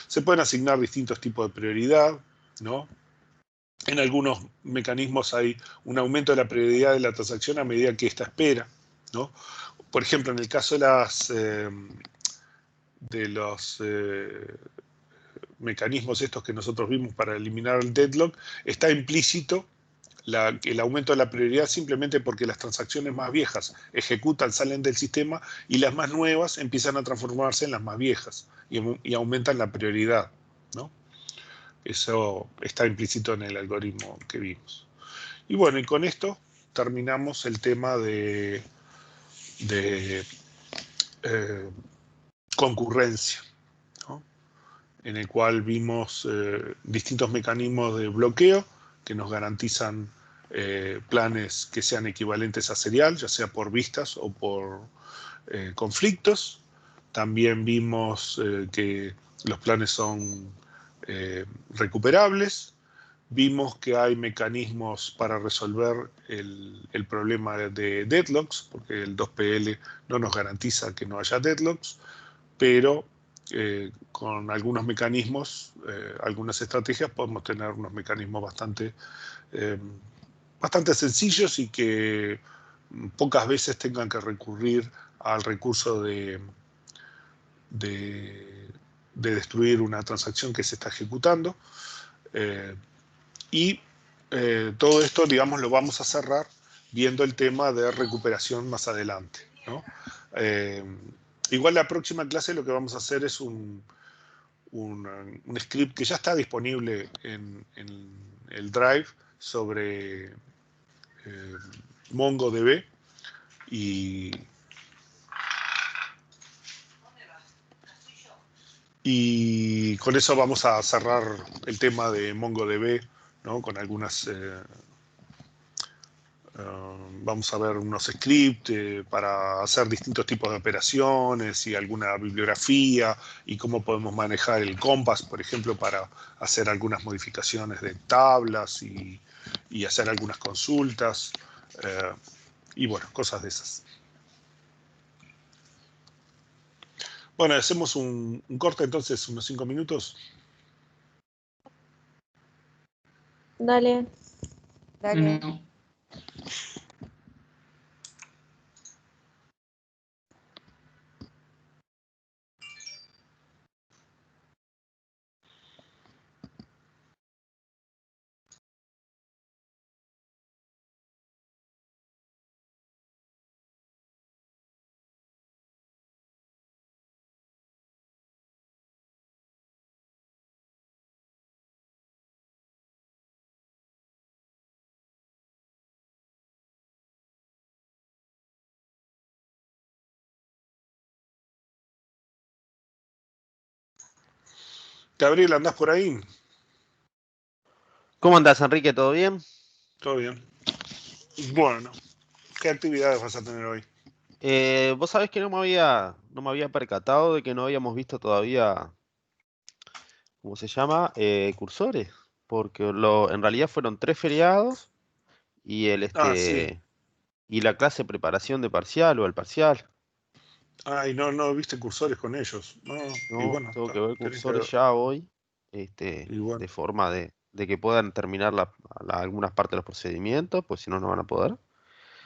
Se pueden asignar distintos tipos de prioridad, ¿no? En algunos mecanismos hay un aumento de la prioridad de la transacción a medida que ésta espera, ¿no? Por ejemplo, en el caso de los mecanismos estos que nosotros vimos para eliminar el deadlock, está implícito el aumento de la prioridad simplemente porque las transacciones más viejas ejecutan, salen del sistema y las más nuevas empiezan a transformarse en las más viejas y aumentan la prioridad, ¿no? Eso está implícito en el algoritmo que vimos. Y bueno, y con esto terminamos el tema de concurrencia, ¿no?, en el cual vimos distintos mecanismos de bloqueo que nos garantizan planes que sean equivalentes a serial, ya sea por vistas o por conflictos. También vimos que los planes son recuperables. Vimos que hay mecanismos para resolver el problema de deadlocks, porque el 2PL no nos garantiza que no haya deadlocks, pero con algunos mecanismos, algunas estrategias, podemos tener unos mecanismos bastante sencillos y que pocas veces tengan que recurrir al recurso de destruir una transacción que se está ejecutando. Todo esto, digamos, lo vamos a cerrar viendo el tema de recuperación más adelante, ¿no? Igual la próxima clase lo que vamos a hacer es un script que ya está disponible en el Drive sobre MongoDB y con eso vamos a cerrar el tema de MongoDB, ¿no?, con algunas vamos a ver unos scripts para hacer distintos tipos de operaciones y alguna bibliografía y cómo podemos manejar el Compass, por ejemplo, para hacer algunas modificaciones de tablas y hacer algunas consultas. Y bueno, cosas de esas. Bueno, hacemos un corte entonces, unos 5 minutos. Dale. Dale. Gabriel, ¿andás por ahí? ¿Cómo andás, Enrique? ¿Todo bien? Todo bien. Bueno, ¿qué actividades vas a tener hoy? Vos sabés que no me había percatado de que no habíamos visto todavía, ¿cómo se llama? Cursores. Porque en realidad fueron 3 feriados y Sí. y la clase de preparación de parcial o el parcial. Ay, no viste cursores con ellos. No, y No, bueno, tengo que ver tenés que... cursores ya hoy, Y bueno, de forma de que puedan terminar algunas partes de los procedimientos, pues si no, no van a poder.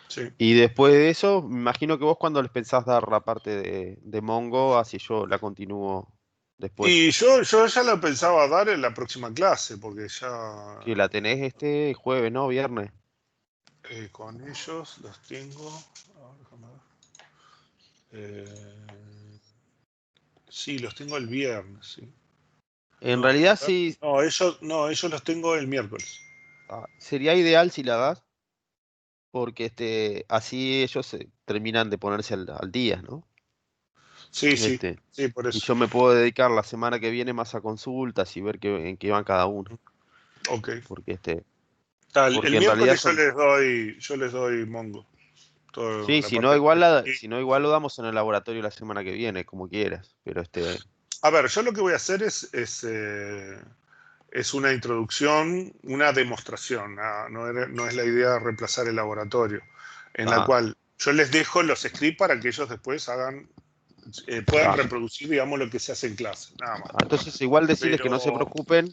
sí. Y después de eso, me imagino que vos cuando les pensás dar la parte de Mongo, así yo la continúo después. Y yo ya lo pensaba dar en la próxima clase, porque ya Que la tenés este jueves, ¿no? Viernes. con ellos los tengo. A ver, déjame ver. Sí, los tengo el viernes, sí. En No, a realidad ver. sí, Ellos los tengo el miércoles. sería ideal si la das, porque así ellos terminan de ponerse al día, ¿no? Sí, Este, sí, por y eso. yo me puedo dedicar la semana que viene más a consultas y ver en qué van cada uno. Ok. Porque El porque en realidad miércoles son. yo les doy Mongo. Toda Sí, la si no parte. igual Y, si no igual lo damos en el laboratorio la semana que viene, como quieras. Pero a ver, yo lo que voy a hacer es una introducción, una demostración. No es la idea reemplazar el laboratorio, en la ah, cual yo les dejo los scripts para que ellos después puedan ah. reproducir, digamos, lo que se hace en clase, nada más. Entonces igual decirles que no se Pero preocupen.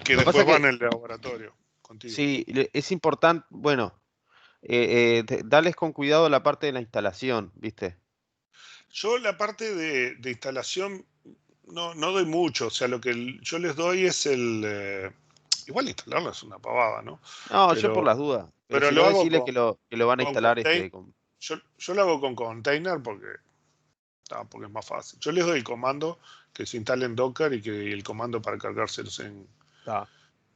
que Lo que pasa después van que al laboratorio contigo. sí, es importante, bueno, darles con cuidado la parte de la instalación, ¿viste? Yo la parte de instalación no doy mucho, o sea, lo que yo les doy es igual instalarlo es una pavada, ¿no? No, yo por Pero, las dudas, pero pero si lo no hago decirles que lo van a con instalar contain- con. yo lo hago con container porque es más fácil. Yo les doy el comando que se instale en Docker y el comando para cargárselos Está,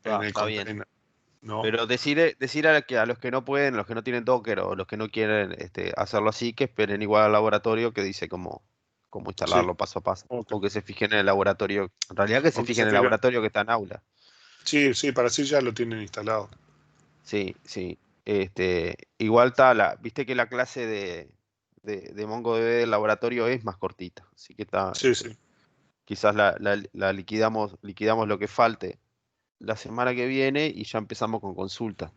en el está bien. container, ¿no? Pero decir a los que no pueden, los que no tienen Docker o los que no quieren hacerlo así, que esperen igual al laboratorio que dice cómo Sí, instalarlo paso a paso. ok. O que se fijen en el laboratorio, en realidad que se Aunque fijen se en el fijen. laboratorio que está en aula. Sí, para sí ya lo tienen instalado. Sí, sí. Igual está viste que la clase de MongoDB del laboratorio es más cortita, así que está, Sí, sí. quizás la liquidamos lo que falte la semana que viene y ya empezamos con consulta.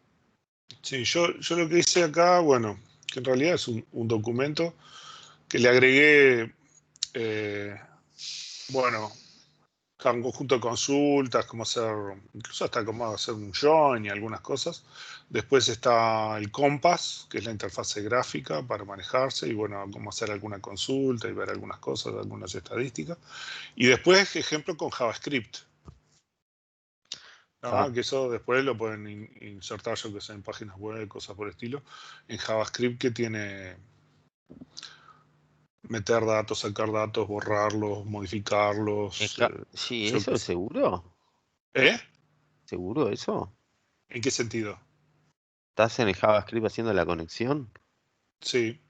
Sí, yo lo que hice acá, bueno, que en realidad es un documento que le agregué, bueno, está un conjunto de consultas, cómo hacer, incluso hasta cómo hacer un join y algunas cosas. Después está el Compass, que es la interfase gráfica para manejarse y bueno, cómo hacer alguna consulta y ver algunas cosas, algunas estadísticas. Y después, ejemplo, con JavaScript. Ah, Que eso después lo pueden insertar, yo que sé, en páginas web, cosas por el estilo, en JavaScript que tiene meter datos, sacar datos, borrarlos, modificarlos, sí, yo ¿eso qué es sé. seguro? ¿Eh? ¿Seguro eso? ¿En qué sentido? ¿Estás en el JavaScript haciendo la conexión? Sí.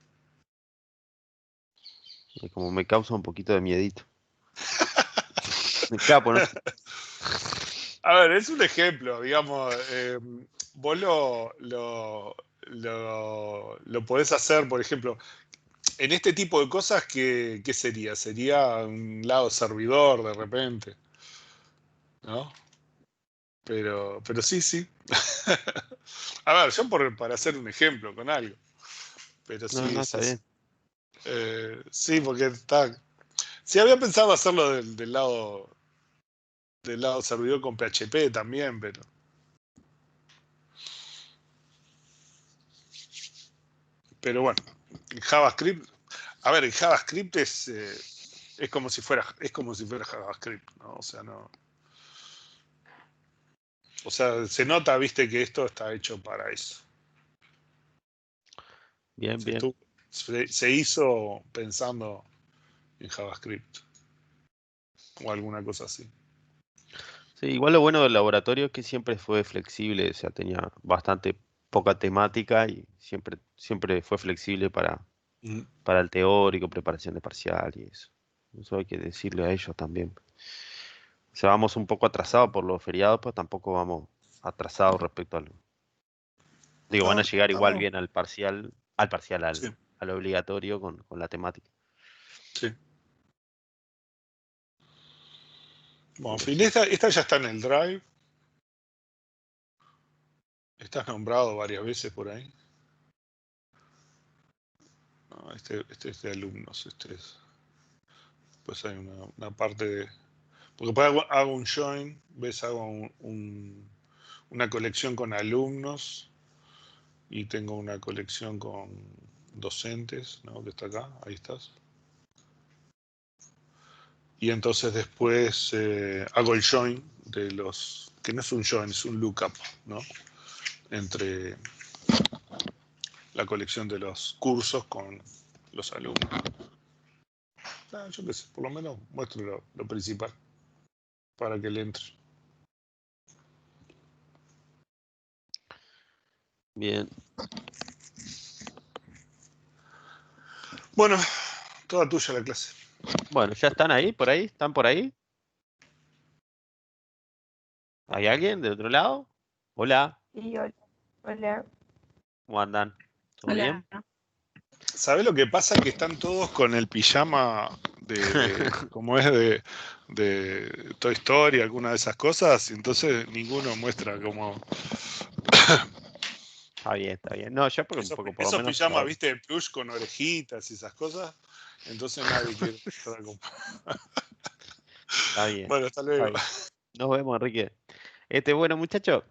Como me causa un poquito de miedito. Me capo, ¿no? A ver, es un ejemplo, digamos, vos lo podés hacer, por ejemplo, en este tipo de cosas, ¿qué sería? Sería un lado servidor de repente, ¿no? Pero sí, sí. A ver, yo para hacer un ejemplo con algo. Pero sí, No, está bien. sí, porque está. Sí, había pensado hacerlo del lado servidor con PHP también, pero bueno, en JavaScript, a ver, en JavaScript es como si fuera JavaScript, ¿no? O sea, no. O sea, se nota, viste, que esto está hecho para eso. Bien, bien. Se hizo pensando en JavaScript o alguna cosa así. Sí, igual lo bueno del laboratorio es que siempre fue flexible, o sea, tenía bastante poca temática y siempre fue flexible Mm. para el teórico, preparación de parcial y eso. Eso hay que decirle a ellos también. O sea, vamos un poco atrasados por los feriados, pero tampoco vamos atrasados respecto a lo. Digo, van a No, llegar igual estamos. bien Sí, al obligatorio con la temática. sí. Bueno, en Pero fin, sí. esta ya está en el Drive. Estás nombrado varias veces por ahí. No, este es de alumnos. Pues hay una parte de. Porque después hago un join, ves, hago una colección con alumnos y tengo una colección con docentes, ¿no? Que está acá, ahí estás. Y entonces después hago el join de los, que no es un join, es un lookup, ¿no? Entre la colección de los cursos con los alumnos. Yo qué sé, por lo menos muestro lo principal para que le entre. Bien. Bueno, toda tuya la clase. Bueno, ¿ya están ahí? ¿Por ahí? ¿Están por ahí? ¿Hay alguien del otro lado? Hola, Y hola. ¿cómo andan? ¿Todo bien? ¿Sabés lo que pasa? Que están todos con el pijama como es de Toy Story, alguna de esas cosas, y entonces ninguno muestra como Está bien, está bien. No, yo porque un esos, poco por lo esos menos pijamas, viste, de plush con orejitas y esas cosas, entonces nadie quiere mostrar como. está bien, Bueno, hasta está luego. bien. Nos vemos, Enrique. Bueno, muchachos,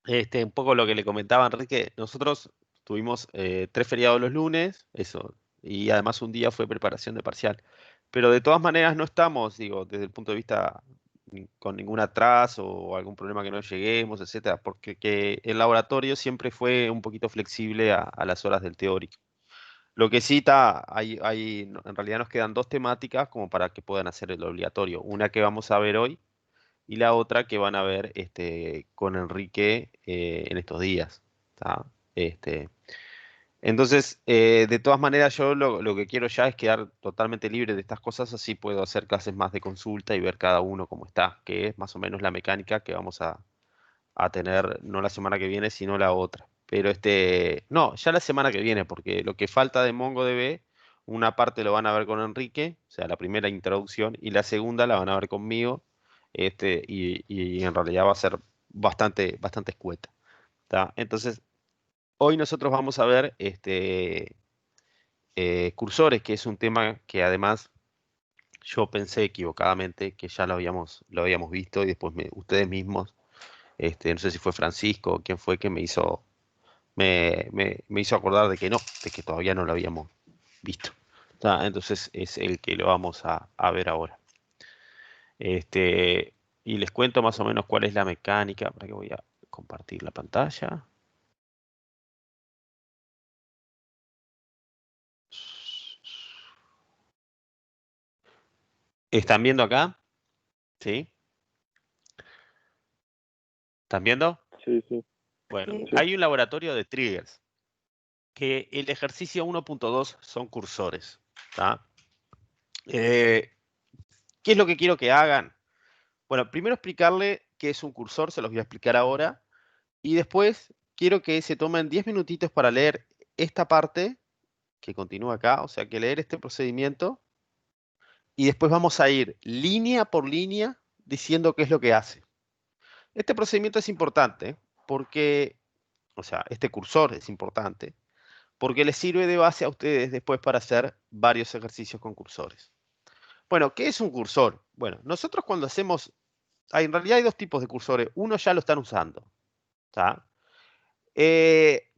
un poco lo que le comentaba Enrique, nosotros tuvimos 3 feriados los lunes, eso, y además un día fue preparación de parcial. Pero de todas maneras no estamos, digo, desde el punto de vista con ningún atraso o algún problema que no lleguemos, etcétera, porque que el laboratorio siempre fue un poquito flexible a las horas del teórico. Lo que sí está, en realidad nos quedan 2 temáticas como para que puedan hacer el obligatorio. Una que vamos a ver hoy y la otra que van a ver con Enrique en estos días. ¿Tá? Entonces, de todas maneras, yo lo que quiero ya es quedar totalmente libre de estas cosas, así puedo hacer clases más de consulta y ver cada uno cómo está, que es más o menos la mecánica que vamos a tener no la semana que viene, sino la otra. Pero no, ya la semana que viene, porque lo que falta de MongoDB, una parte lo van a ver con Enrique, o sea, la primera introducción, y la segunda la van a ver conmigo, y en realidad va a ser bastante escueta. ¿Tá? Entonces, hoy nosotros vamos a ver cursores, que es un tema que además yo pensé equivocadamente que ya lo habíamos visto y después ustedes mismos no sé si fue Francisco o quién fue que me hizo acordar de que no, de que todavía no lo habíamos visto. Entonces es el que lo vamos a ver ahora. Y les cuento más o menos cuál es la mecánica, para que voy a compartir la pantalla. ¿Están viendo acá? ¿Sí? ¿Están viendo? Sí, sí. Bueno, Sí. hay un laboratorio de triggers, que el ejercicio 1.2 son cursores. ¿Tá? ¿Qué es lo que quiero que hagan? Bueno, primero explicarle qué es un cursor, se los voy a explicar ahora, y después quiero que se tomen 10 minutitos para leer esta parte, que continúa acá, o sea, que leer este procedimiento, y después vamos a ir línea por línea diciendo qué es lo que hace. Este procedimiento es importante porque, o sea, este cursor es importante porque les sirve de base a ustedes después para hacer varios ejercicios con cursores. Bueno, ¿qué es un cursor? Bueno, nosotros cuando hacemos, en realidad hay dos tipos de cursores. Uno ya lo están usando. ¿Está?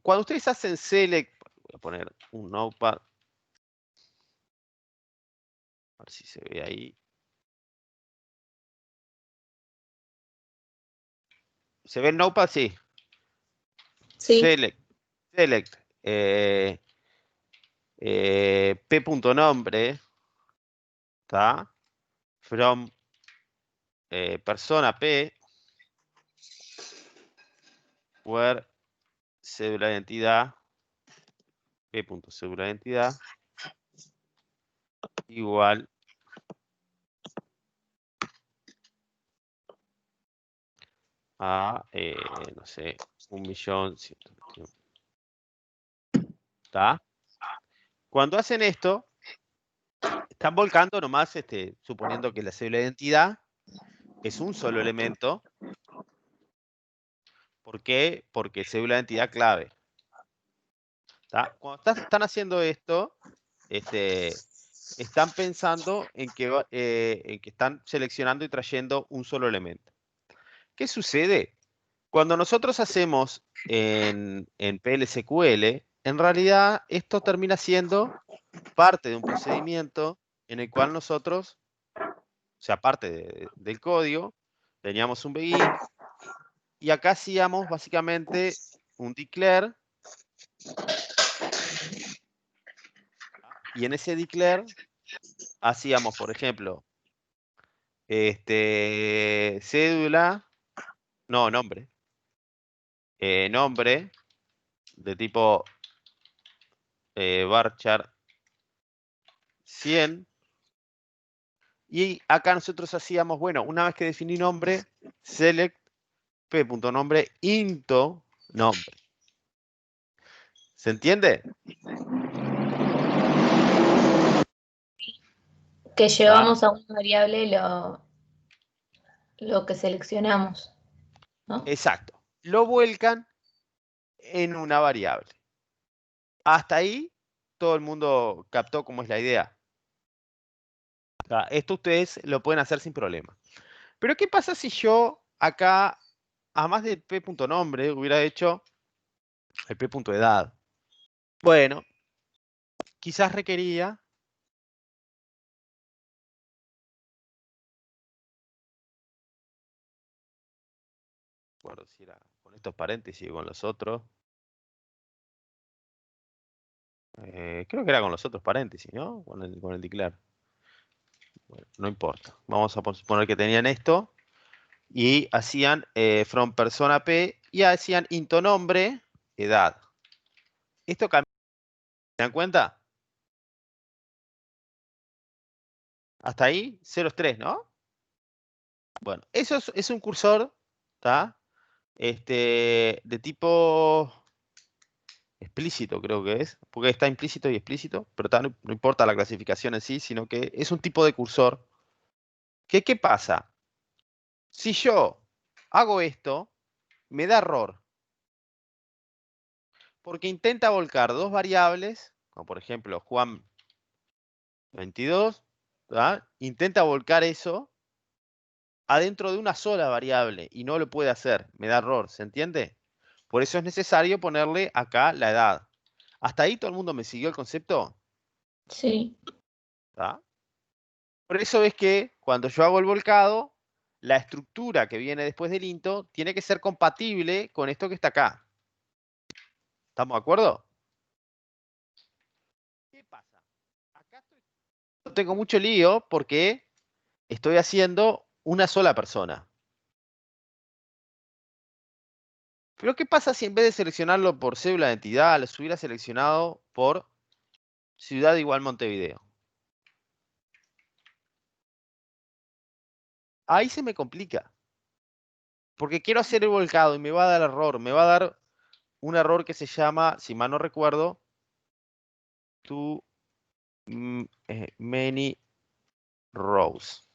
Cuando ustedes hacen select, voy a poner un notepad, a ver si se ve ahí. ¿Se ve el notepad? Sí. Sí. Select p.nombre, ¿está? From persona p, where cédula de identidad, p.cédula de identidad, igual a, no sé, 1.121.000. ¿Está? Cuando hacen esto, están volcando nomás, suponiendo que la cédula de identidad es un solo elemento. ¿Por qué? Porque cédula de identidad clave. ¿Está? Cuando están haciendo esto, están pensando en que están seleccionando y trayendo un solo elemento. ¿Qué sucede? Cuando nosotros hacemos en PL/SQL, en realidad esto termina siendo parte de un procedimiento en el cual nosotros, o sea, parte del código, teníamos un begin y acá hacíamos básicamente un declare y en ese declare hacíamos, por ejemplo, cédula, no, nombre, nombre de tipo varchar 100. Y acá nosotros hacíamos, bueno, una vez que definí nombre, select p.nombre into nombre. ¿Se entiende? Que llevamos a una variable lo que seleccionamos, ¿no? Exacto. Lo vuelcan en una variable. Hasta ahí todo el mundo captó cómo es la idea. Esto ustedes lo pueden hacer sin problema. Pero ¿qué pasa si yo acá, además del p.nombre, hubiera hecho el p.edad? Bueno, quizás requería recuerdo si era con estos paréntesis o con los otros. Creo que era con los otros paréntesis, ¿no? Con el declare. Bueno, no importa. Vamos a suponer que tenían esto. Y hacían from persona P y hacían into nombre, edad. Esto cambia. ¿Se dan cuenta? Hasta ahí, 0 es 3, ¿no? Bueno, eso es un cursor, ¿está? De tipo explícito, creo que es, porque está implícito y explícito, pero no importa la clasificación en sí, sino que es un tipo de cursor. ¿Qué pasa? Si yo hago esto, me da error, porque intenta volcar dos variables, como por ejemplo Juan 22, ¿tá? Intenta volcar eso adentro de una sola variable y no lo puede hacer, me da error, ¿se entiende? Por eso es necesario ponerle acá la edad. ¿Hasta ahí todo el mundo me siguió el concepto? Sí. ¿Tá? Por eso es que cuando yo hago el volcado, la estructura que viene después del into tiene que ser compatible con esto que está acá. ¿Estamos de acuerdo? ¿Qué pasa? Acá tengo mucho lío porque estoy haciendo una sola persona. Pero ¿qué pasa si en vez de seleccionarlo por cédula de identidad, lo hubiera seleccionado por ciudad igual Montevideo? Ahí se me complica. Porque quiero hacer el volcado y me va a dar error. Me va a dar un error que se llama, si mal no recuerdo, too many rows.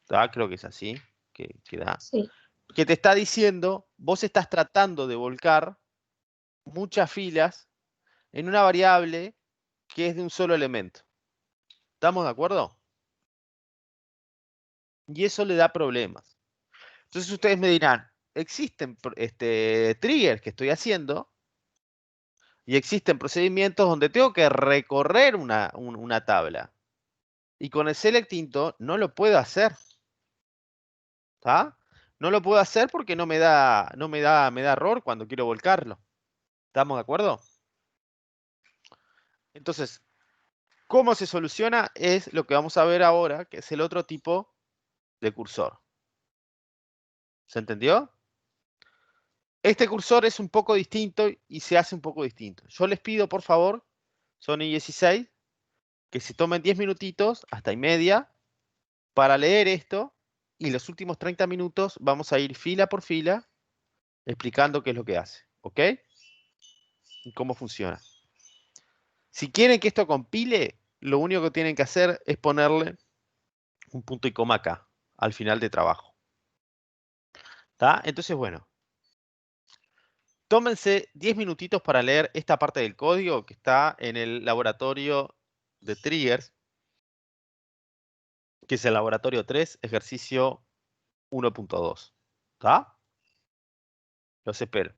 Creo que es así que da. Sí. que te está diciendo, vos estás tratando de volcar muchas filas en una variable que es de un solo elemento. ¿Estamos de acuerdo? Y eso le da problemas. Entonces ustedes me dirán, existen triggers que estoy haciendo y existen procedimientos donde tengo que recorrer una tabla. Y con el select into no lo puedo hacer. ¿Está? No lo puedo hacer porque me da error cuando quiero volcarlo. ¿Estamos de acuerdo? Entonces, ¿cómo se soluciona? Es lo que vamos a ver ahora, que es el otro tipo de cursor. ¿Se entendió? Este cursor es un poco distinto y se hace un poco distinto. Yo les pido, por favor, Sony 16, que se tomen 10 minutitos, hasta y media, para leer esto. Y los últimos 30 minutos vamos a ir fila por fila explicando qué es lo que hace. ¿Ok? Y cómo funciona. Si quieren que esto compile, lo único que tienen que hacer es ponerle un punto y coma acá, al final de trabajo. ¿Está? Entonces, bueno, tómense 10 minutitos para leer esta parte del código que está en el laboratorio de triggers, que es el laboratorio 3, ejercicio 1.2. ¿Está? Los espero.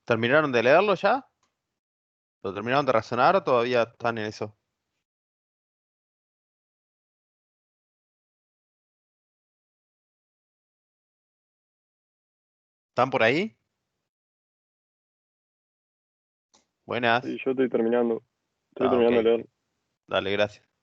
¿Terminaron de leerlo ya? ¿Lo terminaron de razonar o todavía están en eso? ¿Están por ahí? Buenas. Sí, yo estoy terminando. Estoy Ah, ok. terminando de leer. Dale, gracias.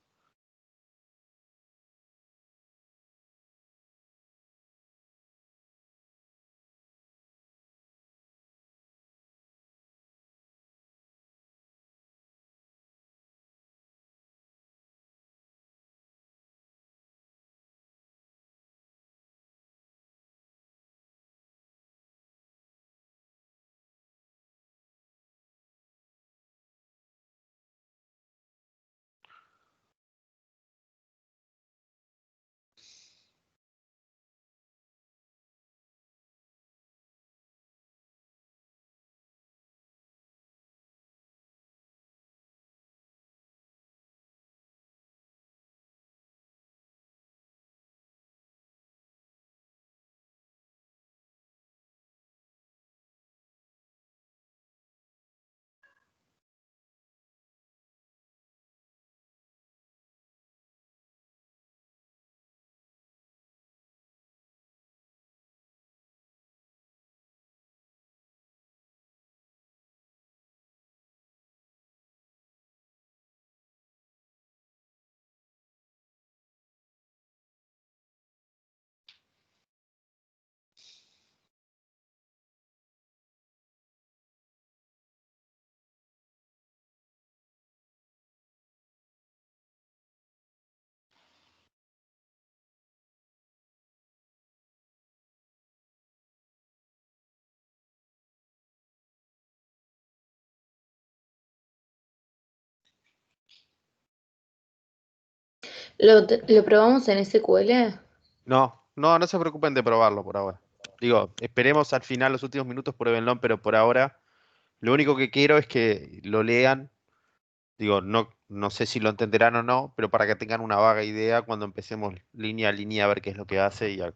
¿Lo probamos en SQL? No se preocupen de probarlo por ahora. Digo, esperemos al final, los últimos minutos, pruébenlo, pero por ahora lo único que quiero es que lo lean. Digo, no sé si lo entenderán o no, pero para que tengan una vaga idea cuando empecemos línea a línea a ver qué es lo que hace y a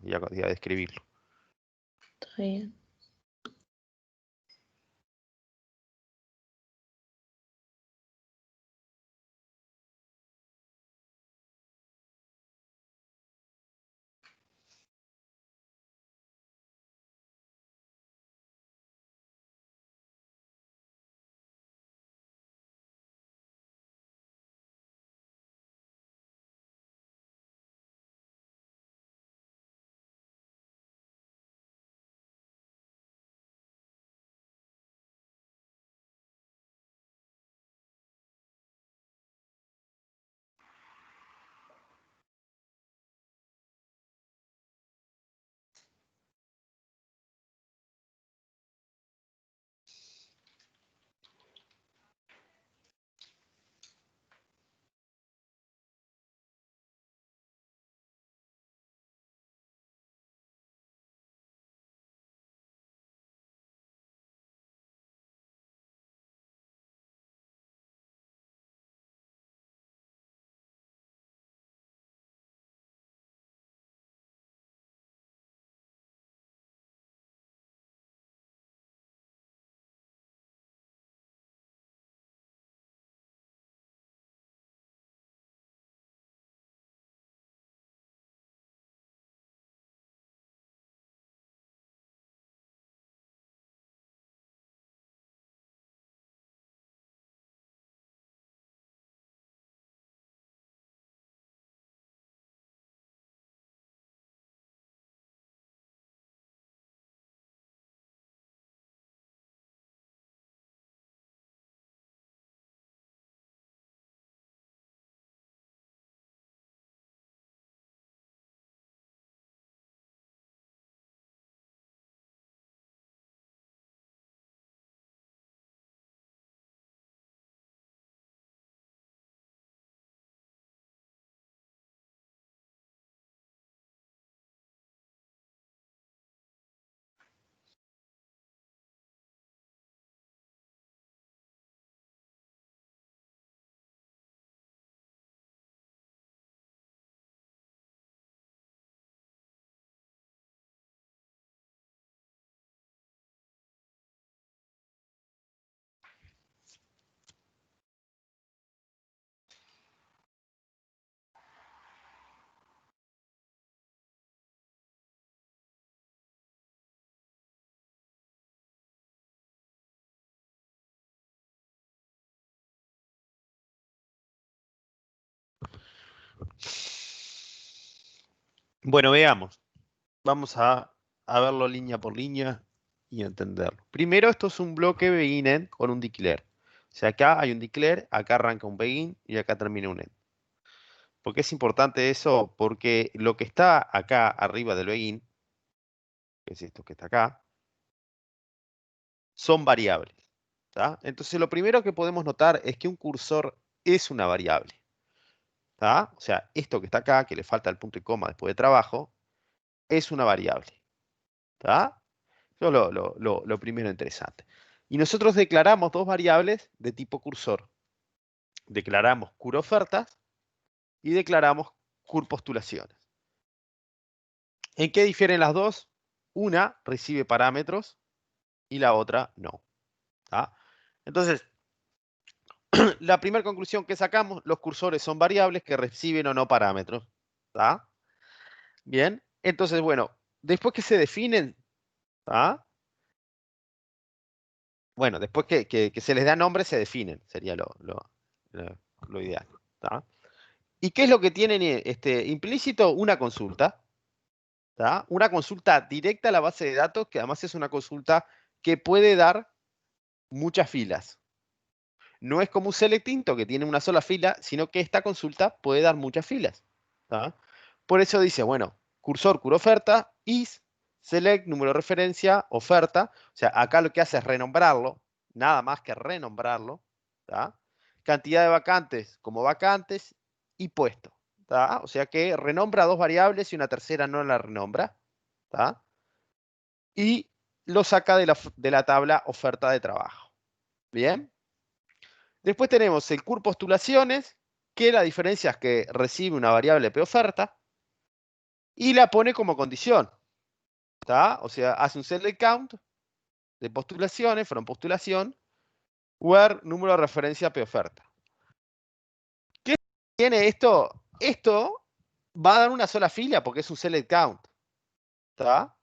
describirlo. Está bien. Bueno, veamos. Vamos a verlo línea por línea y entenderlo. Primero, esto es un bloque begin-end con un declare. O sea, acá hay un declare, acá arranca un begin y acá termina un end. ¿Por qué es importante eso? Porque lo que está acá arriba del begin, que es esto que está acá, son variables. ¿Tá? Entonces, lo primero que podemos notar es que un cursor es una variable. ¿Tá? O sea, esto que está acá, que le falta el punto y coma después de trabajo, es una variable. ¿Tá? Eso es lo primero interesante. Y nosotros declaramos dos variables de tipo cursor. Declaramos curofertas y declaramos curpostulaciones. ¿En qué difieren las dos? Una recibe parámetros y la otra no. ¿Tá? Entonces, la primera conclusión que sacamos, los cursores son variables que reciben o no parámetros. ¿Tá? Bien, entonces, bueno, después que se definen, ¿tá? Bueno, después que se les da nombre, se definen, sería lo ideal. ¿Tá? ¿Y qué es lo que tienen implícito? Una consulta. ¿Tá? Una consulta directa a la base de datos, que además es una consulta que puede dar muchas filas. No es como un select into que tiene una sola fila, sino que esta consulta puede dar muchas filas. ¿Tá? Por eso dice, bueno, cursor curoferta, is, select, número de referencia, oferta. O sea, acá lo que hace es renombrarlo, nada más que renombrarlo. ¿Tá? Cantidad de vacantes como vacantes y puesto. ¿Tá? O sea que renombra dos variables y una tercera no la renombra. ¿Tá? Y lo saca de la tabla oferta de trabajo. Bien. Después tenemos el cur postulaciones, que la diferencia es que recibe una variable p oferta y la pone como condición. ¿Tá? O sea, hace un select count de postulaciones, from postulación, where número de referencia p oferta. ¿Qué tiene esto? Esto va a dar una sola fila porque es un select count. ¿Tá?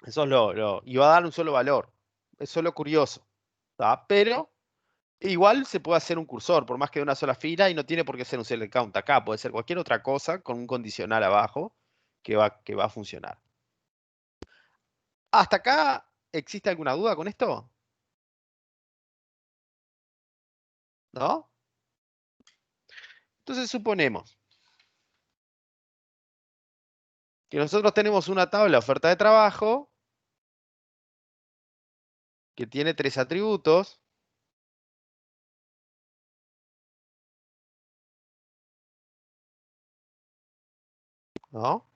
Eso es y va a dar un solo valor. Es solo curioso. ¿Tá? Pero igual se puede hacer un cursor, por más que de una sola fila, y no tiene por qué ser un select count acá. Puede ser cualquier otra cosa con un condicional abajo que va a funcionar. ¿Hasta acá existe alguna duda con esto? ¿No? Entonces suponemos que nosotros tenemos una tabla de oferta de trabajo que tiene 3 atributos. ¿No?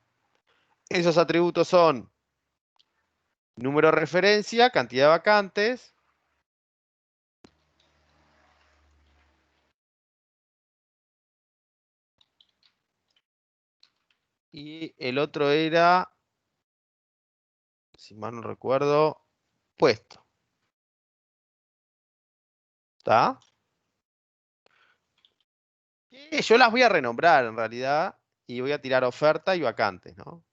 Esos atributos son número de referencia, cantidad de vacantes, y el otro era, si mal no recuerdo, puesto. ¿Está? Yo las voy a renombrar en realidad y voy a tirar oferta y vacantes, ¿no?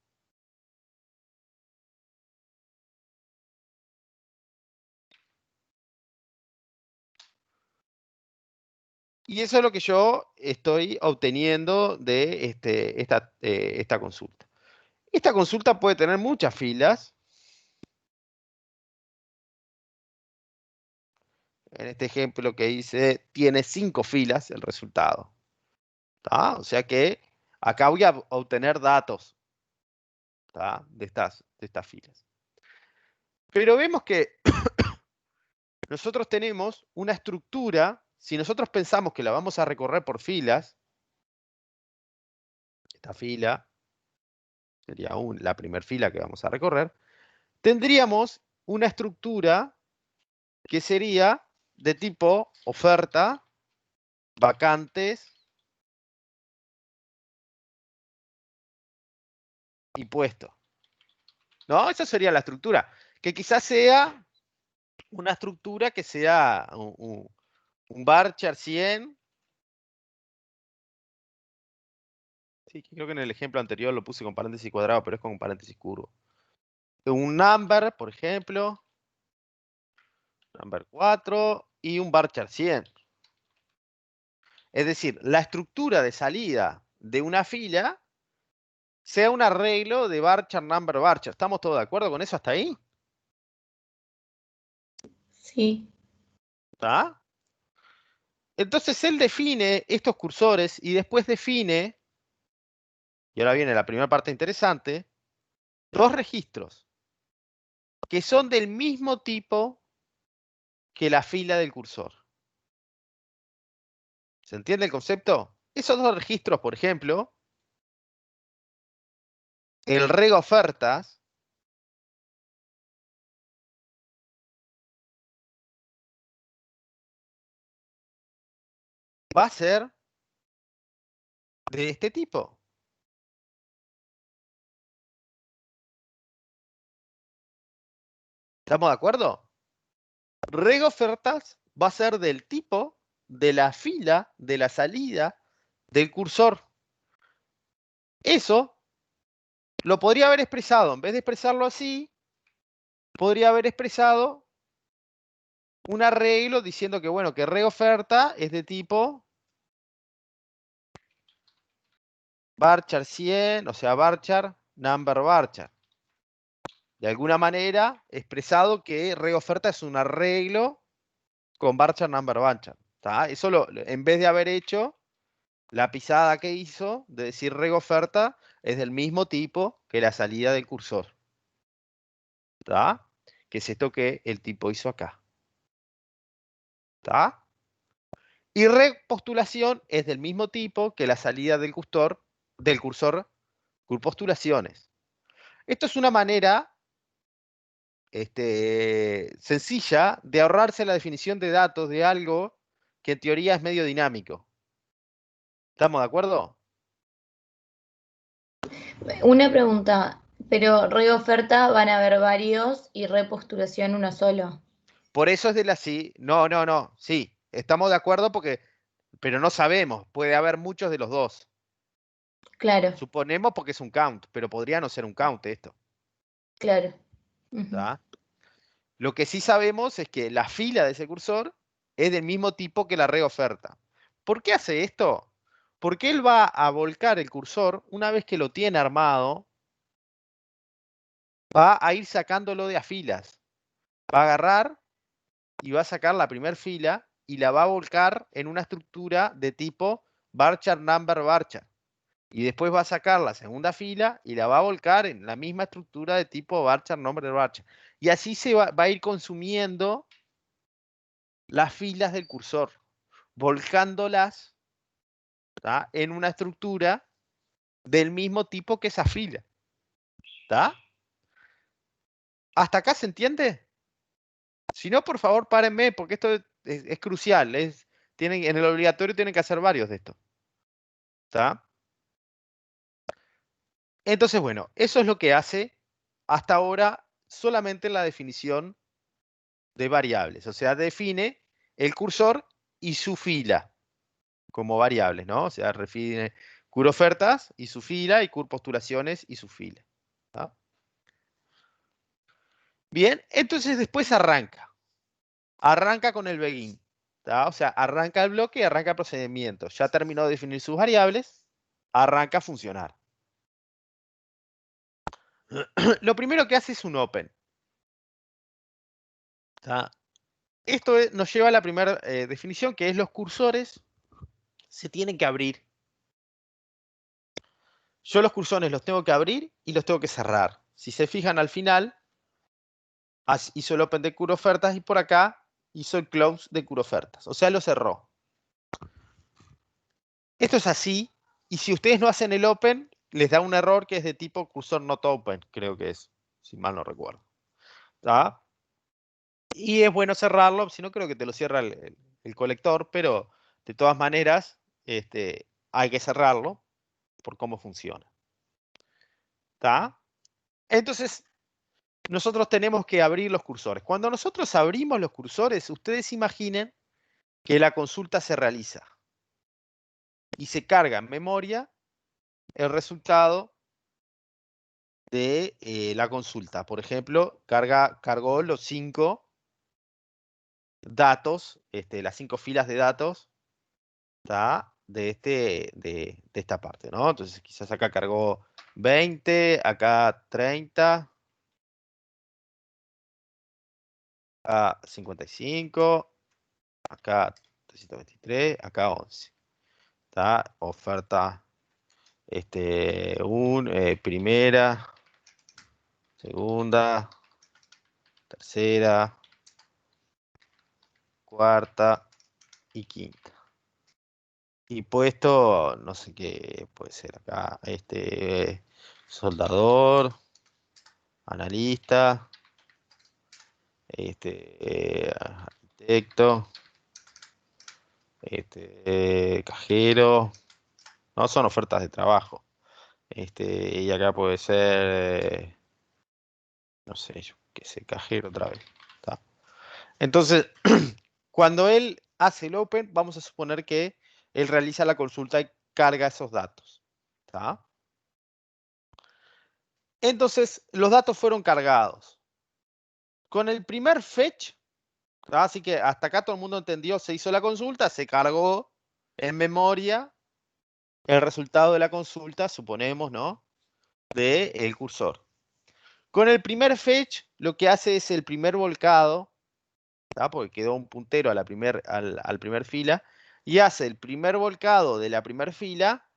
Y eso es lo que yo estoy obteniendo de esta consulta. Esta consulta puede tener muchas filas. En este ejemplo que hice, tiene 5 filas el resultado. ¿Tá? O sea que acá voy a obtener datos, ¿tá? de estas filas. Pero vemos que nosotros tenemos una estructura. Si nosotros pensamos que la vamos a recorrer por filas, esta fila sería la primera fila que vamos a recorrer, tendríamos una estructura que sería de tipo oferta, vacantes y puesto. ¿No? Esa sería la estructura. Que quizás sea una estructura que sea un varchar 100. Sí, creo que en el ejemplo anterior lo puse con paréntesis cuadrado, pero es con paréntesis curvo. Un number, por ejemplo. Number 4 y un varchar 100. Es decir, la estructura de salida de una fila sea un arreglo de varchar, number, varchar. ¿Estamos todos de acuerdo con eso hasta ahí? Sí. ¿Está? Entonces él define estos cursores y después define, y ahora viene la primera parte interesante, dos registros que son del mismo tipo que la fila del cursor. ¿Se entiende el concepto? Esos dos registros, por ejemplo, el reg ofertas va a ser de este tipo. ¿Estamos de acuerdo? Reg ofertas va a ser del tipo de la fila, de la salida del cursor. Eso lo podría haber expresado, en vez de expresarlo así, podría haber expresado un arreglo diciendo que, bueno, que reg oferta es de tipo varchar 100, o sea, varchar number varchar. De alguna manera, expresado que reg oferta es un arreglo con varchar number varchar. Eso en vez de haber hecho la pisada que hizo de decir reg oferta es del mismo tipo que la salida del cursor. ¿Está? Que es esto que el tipo hizo acá. ¿Está? Y reg postulación es del mismo tipo que la salida del cursor postulaciones. Esto es una manera sencilla de ahorrarse la definición de datos de algo que en teoría es medio dinámico. ¿Estamos de acuerdo? Una pregunta, pero re oferta van a haber varios y repostulación uno solo. Por eso es de la sí. No, no, no. Sí, estamos de acuerdo pero no sabemos. Puede haber muchos de los dos. Claro, Suponemos porque es un count, pero podría no ser un count esto. claro. Ujú. ¿Está? Lo que sí sabemos es que la fila de ese cursor es del mismo tipo que la reoferta. ¿Por qué hace esto? Porque él va a volcar el cursor, una vez que lo tiene armado, va a ir sacándolo de a filas. Va a agarrar y va a sacar la primera fila y la va a volcar en una estructura de tipo varchar number varchar. Y después va a sacar la segunda fila y la va a volcar en la misma estructura de tipo varchar number varchar. Y así se va a ir consumiendo las filas del cursor, volcándolas, ¿tá?, en una estructura del mismo tipo que esa fila. ¿Está? ¿Hasta acá se entiende? Si no, por favor, párenme, porque esto es crucial. En el obligatorio tienen que hacer varios de estos. ¿Está? Entonces, bueno, eso es lo que hace hasta ahora solamente la definición de variables. O sea, define el cursor y su fila como variables, ¿no? O sea, define cur ofertas y su fila y cur postulaciones y su fila. ¿Tá? Bien, entonces después arranca. Arranca con el begin. ¿Tá? O sea, arranca el bloque y arranca el procedimiento. Ya terminó de definir sus variables, arranca a funcionar. Lo primero que hace es un open. ¿Tá? Esto nos lleva a la primera definición, que es los cursores se tienen que abrir. Yo los cursores los tengo que abrir y los tengo que cerrar. Si se fijan al final, hizo el open de cur ofertas y por acá hizo el close de cur ofertas. O sea, lo cerró. Esto es así. Y si ustedes no hacen el open, les da un error que es de tipo cursor not open, creo que es, si mal no recuerdo. ¿Tá? Y es bueno cerrarlo, si no creo que te lo cierra el colector, pero de todas maneras hay que cerrarlo por cómo funciona. ¿Tá? Entonces, nosotros tenemos que abrir los cursores. Cuando nosotros abrimos los cursores, ustedes imaginen que la consulta se realiza y se carga en memoria el resultado de la consulta. Por ejemplo, cargó los 5 datos, las 5 filas de datos, ¿tá?, de esta parte, ¿no? Entonces quizás acá cargó 20, acá 30, acá 55, acá 323, acá 11. ¿Está? Oferta primera, segunda, tercera, cuarta y quinta. Y puesto, no sé qué puede ser acá, soldador, analista, arquitecto, cajero. No son ofertas de trabajo. Y acá puede ser, no sé, yo qué sé, cajero otra vez. ¿Tá? Entonces, cuando él hace el open, vamos a suponer que él realiza la consulta y carga esos datos. ¿Tá? Entonces, los datos fueron cargados. Con el primer fetch, ¿tá? Así que hasta acá todo el mundo entendió, se hizo la consulta, se cargó en memoria el resultado de la consulta, suponemos, ¿no? Del cursor. Con el primer fetch, lo que hace es el primer volcado, ¿tá? Porque quedó un puntero a la al primer fila, y hace el primer volcado de la primer fila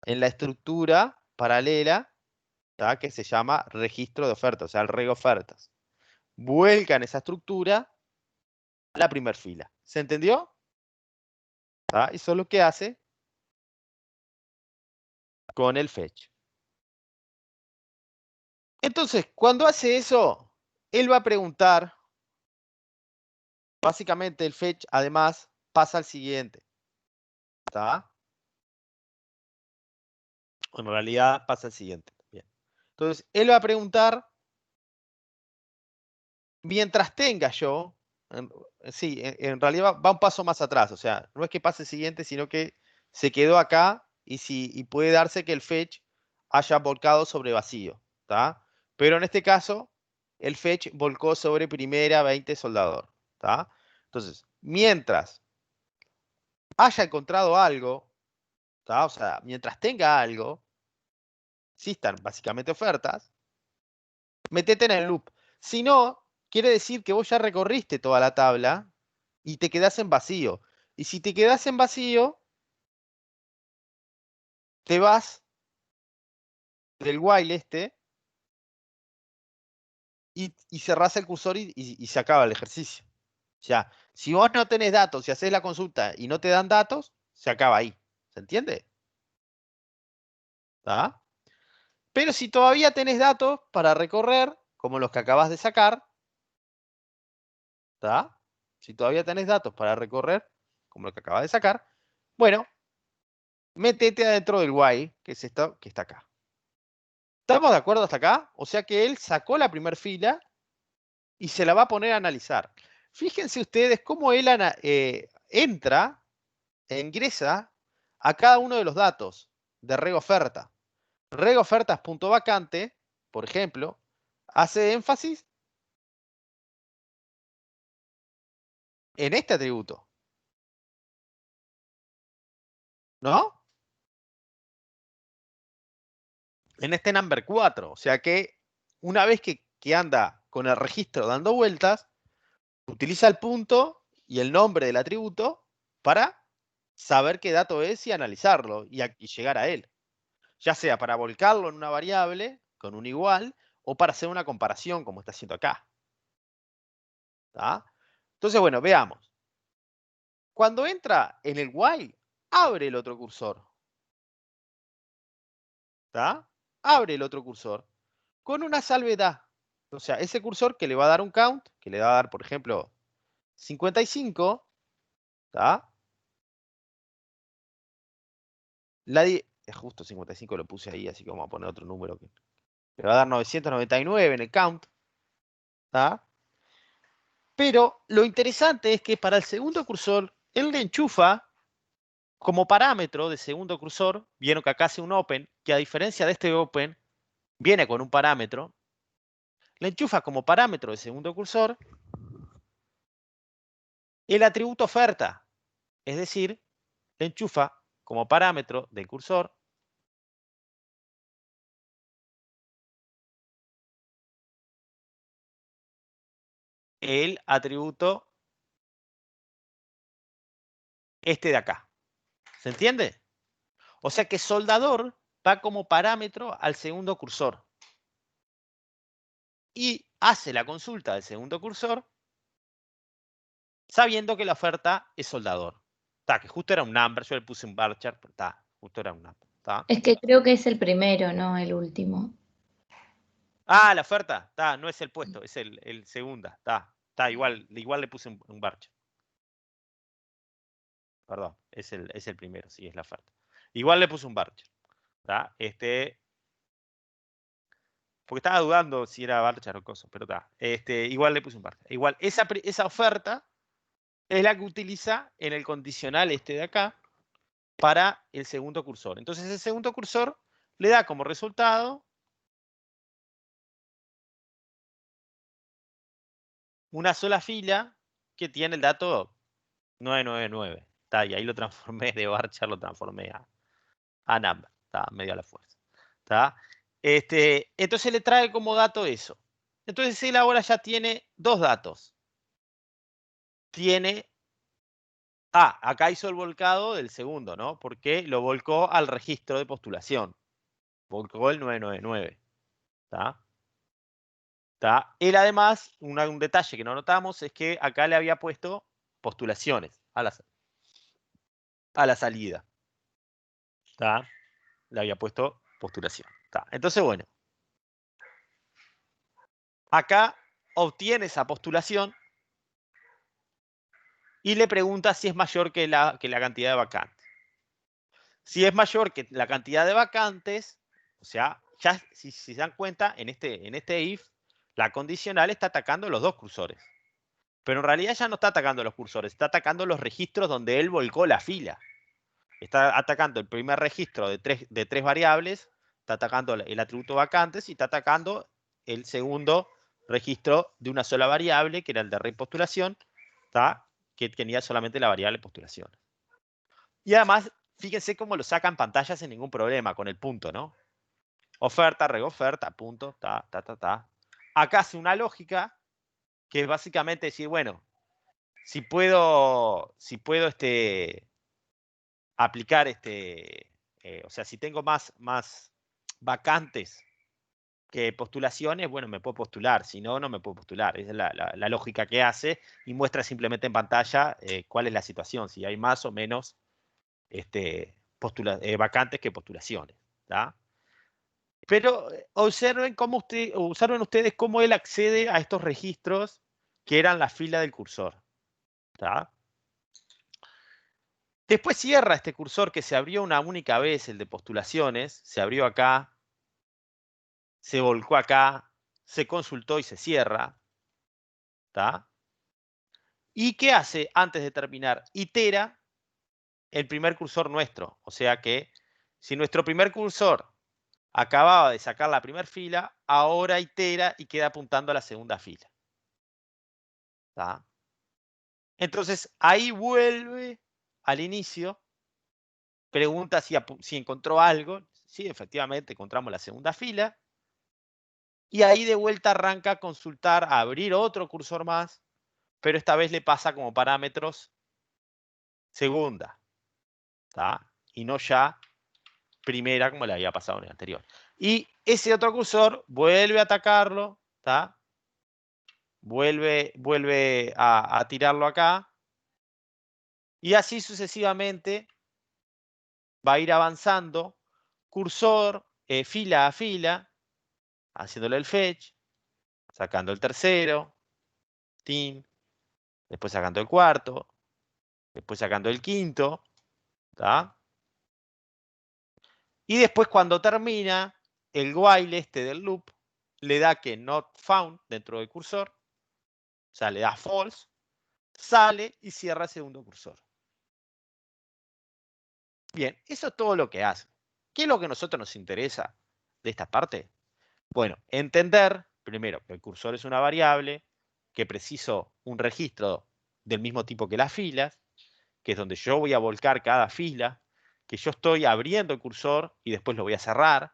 en la estructura paralela, ¿tá? Que se llama registro de ofertas, o sea, el reg ofertas. Vuelca en esa estructura a la primer fila. ¿Se entendió? ¿Tá? Eso es lo que hace con el fetch. Entonces, cuando hace eso, él va a preguntar, básicamente el fetch, además, pasa al siguiente. ¿Tá? En realidad pasa al siguiente. Bien. Entonces, él va a preguntar, mientras tenga yo, sí, en realidad va un paso más atrás, o sea, no es que pase el siguiente, sino que se quedó acá y puede darse que el fetch haya volcado sobre vacío, ¿tá? Pero en este caso, el fetch volcó sobre primera 20 soldador, ¿tá? Entonces, mientras haya encontrado algo, ¿tá? O sea, mientras tenga algo, existan básicamente ofertas, metete en el loop. Si no, quiere decir que vos ya recorriste toda la tabla y te quedás en vacío. Y si te quedás en vacío, te vas del while y cerrás el cursor y se acaba el ejercicio. O sea, si vos no tenés datos y haces la consulta y no te dan datos, se acaba ahí. ¿Se entiende? ¿Tá? Pero si todavía tenés datos para recorrer, como los que acabas de sacar, ¿tá? Si todavía tenés datos para recorrer, como los que acabas de sacar, bueno, métete adentro del while, que es esto que está acá. ¿Estamos de acuerdo hasta acá? O sea que él sacó la primera fila y se la va a poner a analizar. Fíjense ustedes cómo él entra e ingresa a cada uno de los datos de reg oferta. Reg ofertas.vacante, por ejemplo, hace énfasis en este atributo. ¿No? En este number 4. O sea que una vez que anda con el registro dando vueltas, utiliza el punto y el nombre del atributo para saber qué dato es y analizarlo y llegar a él. Ya sea para volcarlo en una variable con un igual o para hacer una comparación como está haciendo acá. ¿Tá? Entonces, bueno, veamos. Cuando entra en el while, abre el otro cursor. ¿Tá? Abre el otro cursor con una salvedad. O sea, ese cursor que le va a dar un count, que le va a dar, por ejemplo, 55, ¿tá? Justo 55 lo puse ahí, así que vamos a poner otro número que le va a dar 999 en el count, ¿tá? Pero lo interesante es que para el segundo cursor, él le enchufa como parámetro de segundo cursor, vieron que acá hace un open, que a diferencia de este open, viene con un parámetro, le enchufa como parámetro de segundo cursor el atributo oferta, es decir, le enchufa como parámetro del cursor el atributo este de acá. ¿Se entiende? O sea que soldador va como parámetro al segundo cursor. Y hace la consulta del segundo cursor sabiendo que la oferta es soldador. Está, que justo era un number, yo le puse un varchar, pero está, justo era un number. ¿Está? Es que creo que es el primero, no el último. Ah, la oferta, está, no es el puesto, es el segunda. Está, igual le puse un varchar. Perdón, es el primero, sí, es la oferta. Igual le puse un varchar. ¿Está? Porque estaba dudando si era varchar o cosa, pero está. Igual le puse un varchar. Igual, esa oferta es la que utiliza en el condicional este de acá para el segundo cursor. Entonces, el segundo cursor le da como resultado una sola fila que tiene el dato 999. Está, y ahí lo transformé de varchar, lo transformé a number. Está, medio a la fuerza. ¿Está? Entonces le trae como dato eso. Entonces él ahora ya tiene dos datos. Tiene... Ah, acá hizo el volcado del segundo, ¿no? Porque lo volcó al registro de postulación. Volcó el 999. ¿Está? ¿Está? Él además, un detalle que no notamos es que acá le había puesto postulaciones a la salida. ¿Está? Le había puesto postulación. ¿Está? Entonces, bueno. Acá obtiene esa postulación y le pregunta si es mayor que la cantidad de vacantes. Si es mayor que la cantidad de vacantes, o sea, ya si se dan cuenta, en este if, la condicional está atacando los dos cursores. Pero en realidad ya no está atacando los cursores, está atacando los registros donde él volcó la fila. Está atacando el primer registro de tres variables, está atacando el atributo vacantes y está atacando el segundo registro de una sola variable, que era el de repostulación, que tenía solamente la variable postulación. Y además, fíjense cómo lo sacan pantallas sin ningún problema, con el punto, ¿no? Oferta, regoferta, punto, ta. Acá hace una lógica que es básicamente decir, bueno, si puedo aplicar o sea, si tengo más vacantes que postulaciones, bueno, me puedo postular, si no, no me puedo postular. Esa es la lógica que hace y muestra simplemente en pantalla cuál es la situación, si hay más o menos vacantes que postulaciones. ¿Tá? Pero observen ustedes cómo él accede a estos registros que eran la fila del cursor. ¿Tá? Después cierra este cursor que se abrió una única vez, el de postulaciones, se abrió acá, se volcó acá, se consultó y se cierra. ¿Tá? ¿Y qué hace antes de terminar? Itera el primer cursor nuestro. O sea que si nuestro primer cursor acababa de sacar la primera fila, ahora itera y queda apuntando a la segunda fila. ¿Tá? Entonces ahí vuelve al inicio, pregunta si encontró algo. Sí, efectivamente encontramos la segunda fila. Y ahí de vuelta arranca a consultar, a abrir otro cursor más, pero esta vez le pasa como parámetros segunda. ¿Tá? Y no ya primera como le había pasado en el anterior. Y ese otro cursor vuelve a atacarlo, ¿tá? Vuelve a tirarlo acá. Y así sucesivamente va a ir avanzando cursor, fila a fila, haciéndole el fetch, sacando el tercero, después sacando el cuarto, después sacando el quinto, ¿tá? Y después cuando termina, el while del loop le da que not found dentro del cursor, o sea, le da false, sale y cierra el segundo cursor. Bien, eso es todo lo que hace. ¿Qué es lo que a nosotros nos interesa de esta parte? Bueno, entender, primero, que el cursor es una variable, que preciso un registro del mismo tipo que las filas, que es donde yo voy a volcar cada fila, que yo estoy abriendo el cursor y después lo voy a cerrar,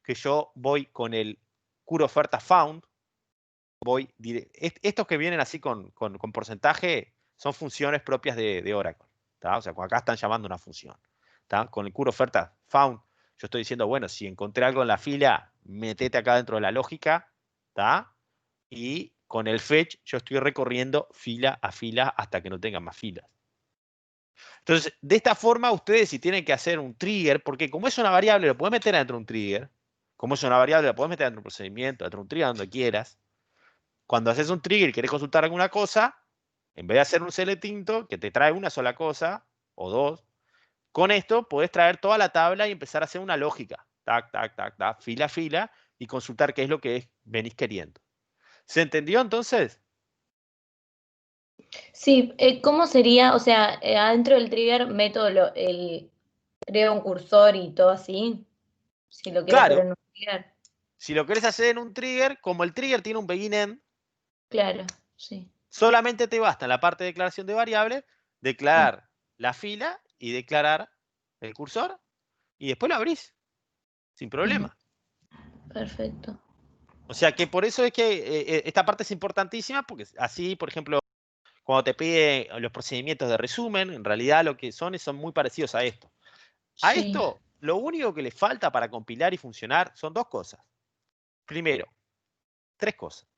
que yo voy con el curoferta found, estos que vienen así con porcentaje son funciones propias de Oracle. ¿Tá? O sea, acá están llamando una función. ¿Tá? Con el curoferta found, yo estoy diciendo, bueno, si encontré algo en la fila, metete acá dentro de la lógica. ¿Tá? Y con el fetch yo estoy recorriendo fila a fila hasta que no tenga más filas. Entonces, de esta forma, ustedes si tienen que hacer un trigger, porque como es una variable, lo puedes meter dentro de un trigger. Como es una variable, lo puedes meter dentro de un procedimiento, dentro de un trigger, donde quieras. Cuando haces un trigger y querés consultar alguna cosa, en vez de hacer un select into, que te trae una sola cosa, o dos, con esto podés traer toda la tabla y empezar a hacer una lógica. Tac, tac, tac, tac, fila a fila, y consultar qué es lo que venís queriendo. ¿Se entendió entonces? Sí, ¿cómo sería? O sea, adentro del trigger meto creo un cursor y todo así, si lo quiero hacer Claro, en un trigger. si lo querés hacer en un trigger, como el trigger tiene un begin-end, Claro, sí. solamente te basta en la parte de declaración de variables Ah, declarar la fila y declarar el cursor y después lo abrís sin ujú, problema. perfecto. O sea que por eso es que esta parte es importantísima porque así, por ejemplo, cuando te pide los procedimientos de resumen, en realidad lo que son muy parecidos a esto. A Sí. esto, lo único que le falta para compilar y funcionar son dos cosas. Primero, tres cosas.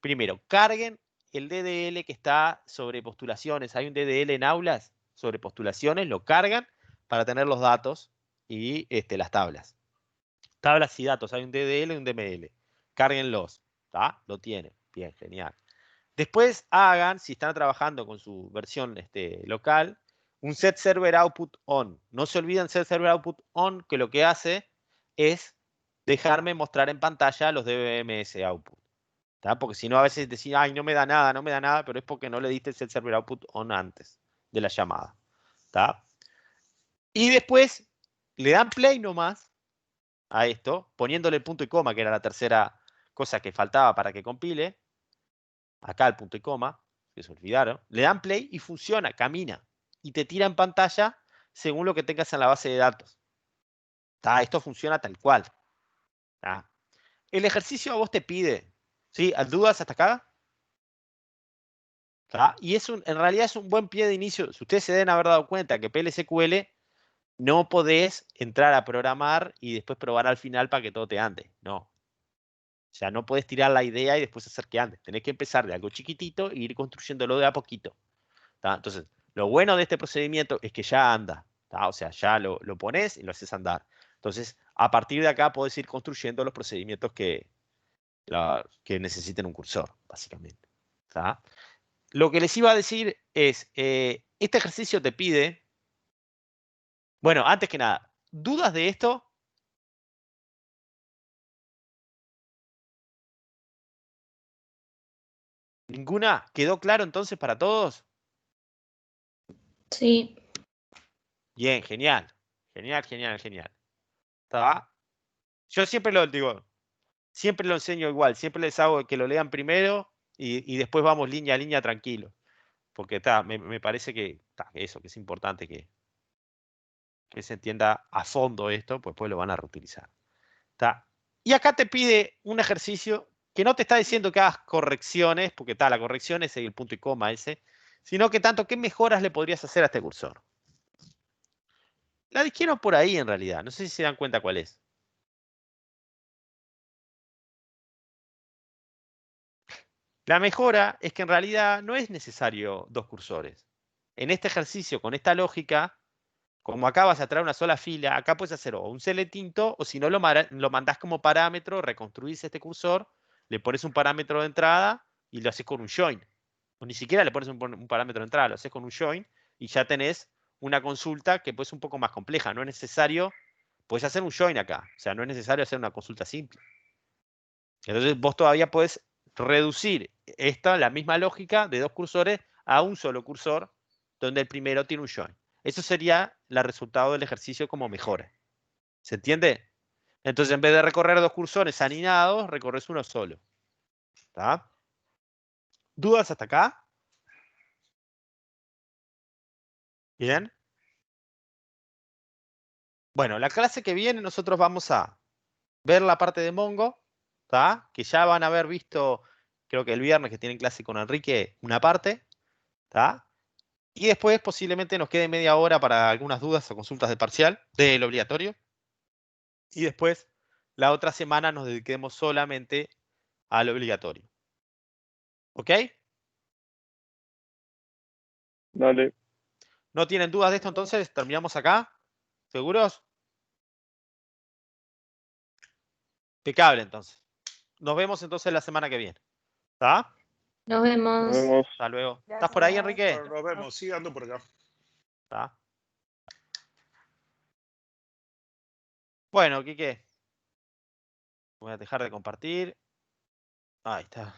Primero, carguen el DDL que está sobre postulaciones. Hay un DDL en aulas sobre postulaciones, lo cargan para tener los datos y las tablas. Tablas y datos, hay un DDL y un DML. Cárguenlos. ¿Tá? Lo tienen. Bien, genial. Después hagan, si están trabajando con su versión local, un set server output on. No se olviden set server output on, que lo que hace es dejarme mostrar en pantalla los DBMS output. ¿Tá? Porque si no, a veces decís, ay, no me da nada, no me da nada, pero es porque no le diste el set server output on antes de la llamada. ¿Tá? Y después le dan play nomás a esto, poniéndole el punto y coma, que era la tercera cosa que faltaba para que compile. Acá el punto y coma, que se olvidaron. Le dan play y funciona, camina. Y te tira en pantalla según lo que tengas en la base de datos. ¿Tá? Esto funciona tal cual. ¿Tá? El ejercicio a vos te pide, ¿sí? ¿Dudas hasta acá? ¿Tá? Y en realidad es un buen pie de inicio. Si ustedes se deben haber dado cuenta que PLSQL no podés entrar a programar y después probar al final para que todo te ande. No. O sea, no podés tirar la idea y después hacer que ande. Tenés que empezar de algo chiquitito e ir construyéndolo de a poquito. ¿Tá? Entonces, lo bueno de este procedimiento es que ya anda. ¿Tá? O sea, ya lo pones y lo haces andar. Entonces, a partir de acá podés ir construyendo los procedimientos que necesiten un cursor, básicamente. ¿Tá? Lo que les iba a decir es, este ejercicio te pide, bueno, antes que nada, ¿dudas de esto? ¿Ninguna? ¿Quedó claro entonces para todos? Sí. Bien, genial. Genial, genial, genial. ¿Tá? Yo siempre lo digo, siempre lo enseño igual, siempre les hago que lo lean primero y después vamos línea a línea tranquilo. Porque me parece que eso, que es importante que se entienda a fondo esto, pues después lo van a reutilizar. ¿Tá? Y acá te pide un ejercicio que no te está diciendo que hagas correcciones, porque la corrección es el punto y coma ese, sino que tanto qué mejoras le podrías hacer a este cursor. La dijeron por ahí en realidad, no sé si se dan cuenta cuál es. La mejora es que en realidad no es necesario dos cursores. En este ejercicio, con esta lógica, como acá vas a traer una sola fila, acá puedes hacer o un select into, o si no lo mandás como parámetro, reconstruís este cursor, le pones un parámetro de entrada y lo haces con un join. O ni siquiera le pones un parámetro de entrada, lo haces con un join y ya tenés una consulta que puede ser un poco más compleja. No es necesario, puedes hacer un join acá. O sea, no es necesario hacer una consulta simple. Entonces vos todavía puedes reducir la misma lógica de dos cursores a un solo cursor, donde el primero tiene un join. Eso sería el resultado del ejercicio como mejora. ¿Se entiende? Entonces, en vez de recorrer dos cursores anidados, recorres uno solo. ¿Tá? ¿Dudas hasta acá? ¿Bien? Bueno, la clase que viene nosotros vamos a ver la parte de Mongo, ¿tá? Que ya van a haber visto, creo que el viernes que tienen clase con Enrique, una parte, ¿tá? Y después posiblemente nos quede media hora para algunas dudas o consultas de parcial, del obligatorio. Y después, la otra semana nos dediquemos solamente al obligatorio. ¿Ok? Dale. ¿No tienen dudas de esto entonces? ¿Terminamos acá? ¿Seguros? Impecable entonces. Nos vemos entonces la semana que viene. ¿Está? Nos Nos vemos. vemos. Hasta luego. ¿Estás por ahí, Enrique? Bueno, nos vemos, sigue ando por acá. ¿Está? Bueno, Quique. Voy a dejar de compartir. Ahí está.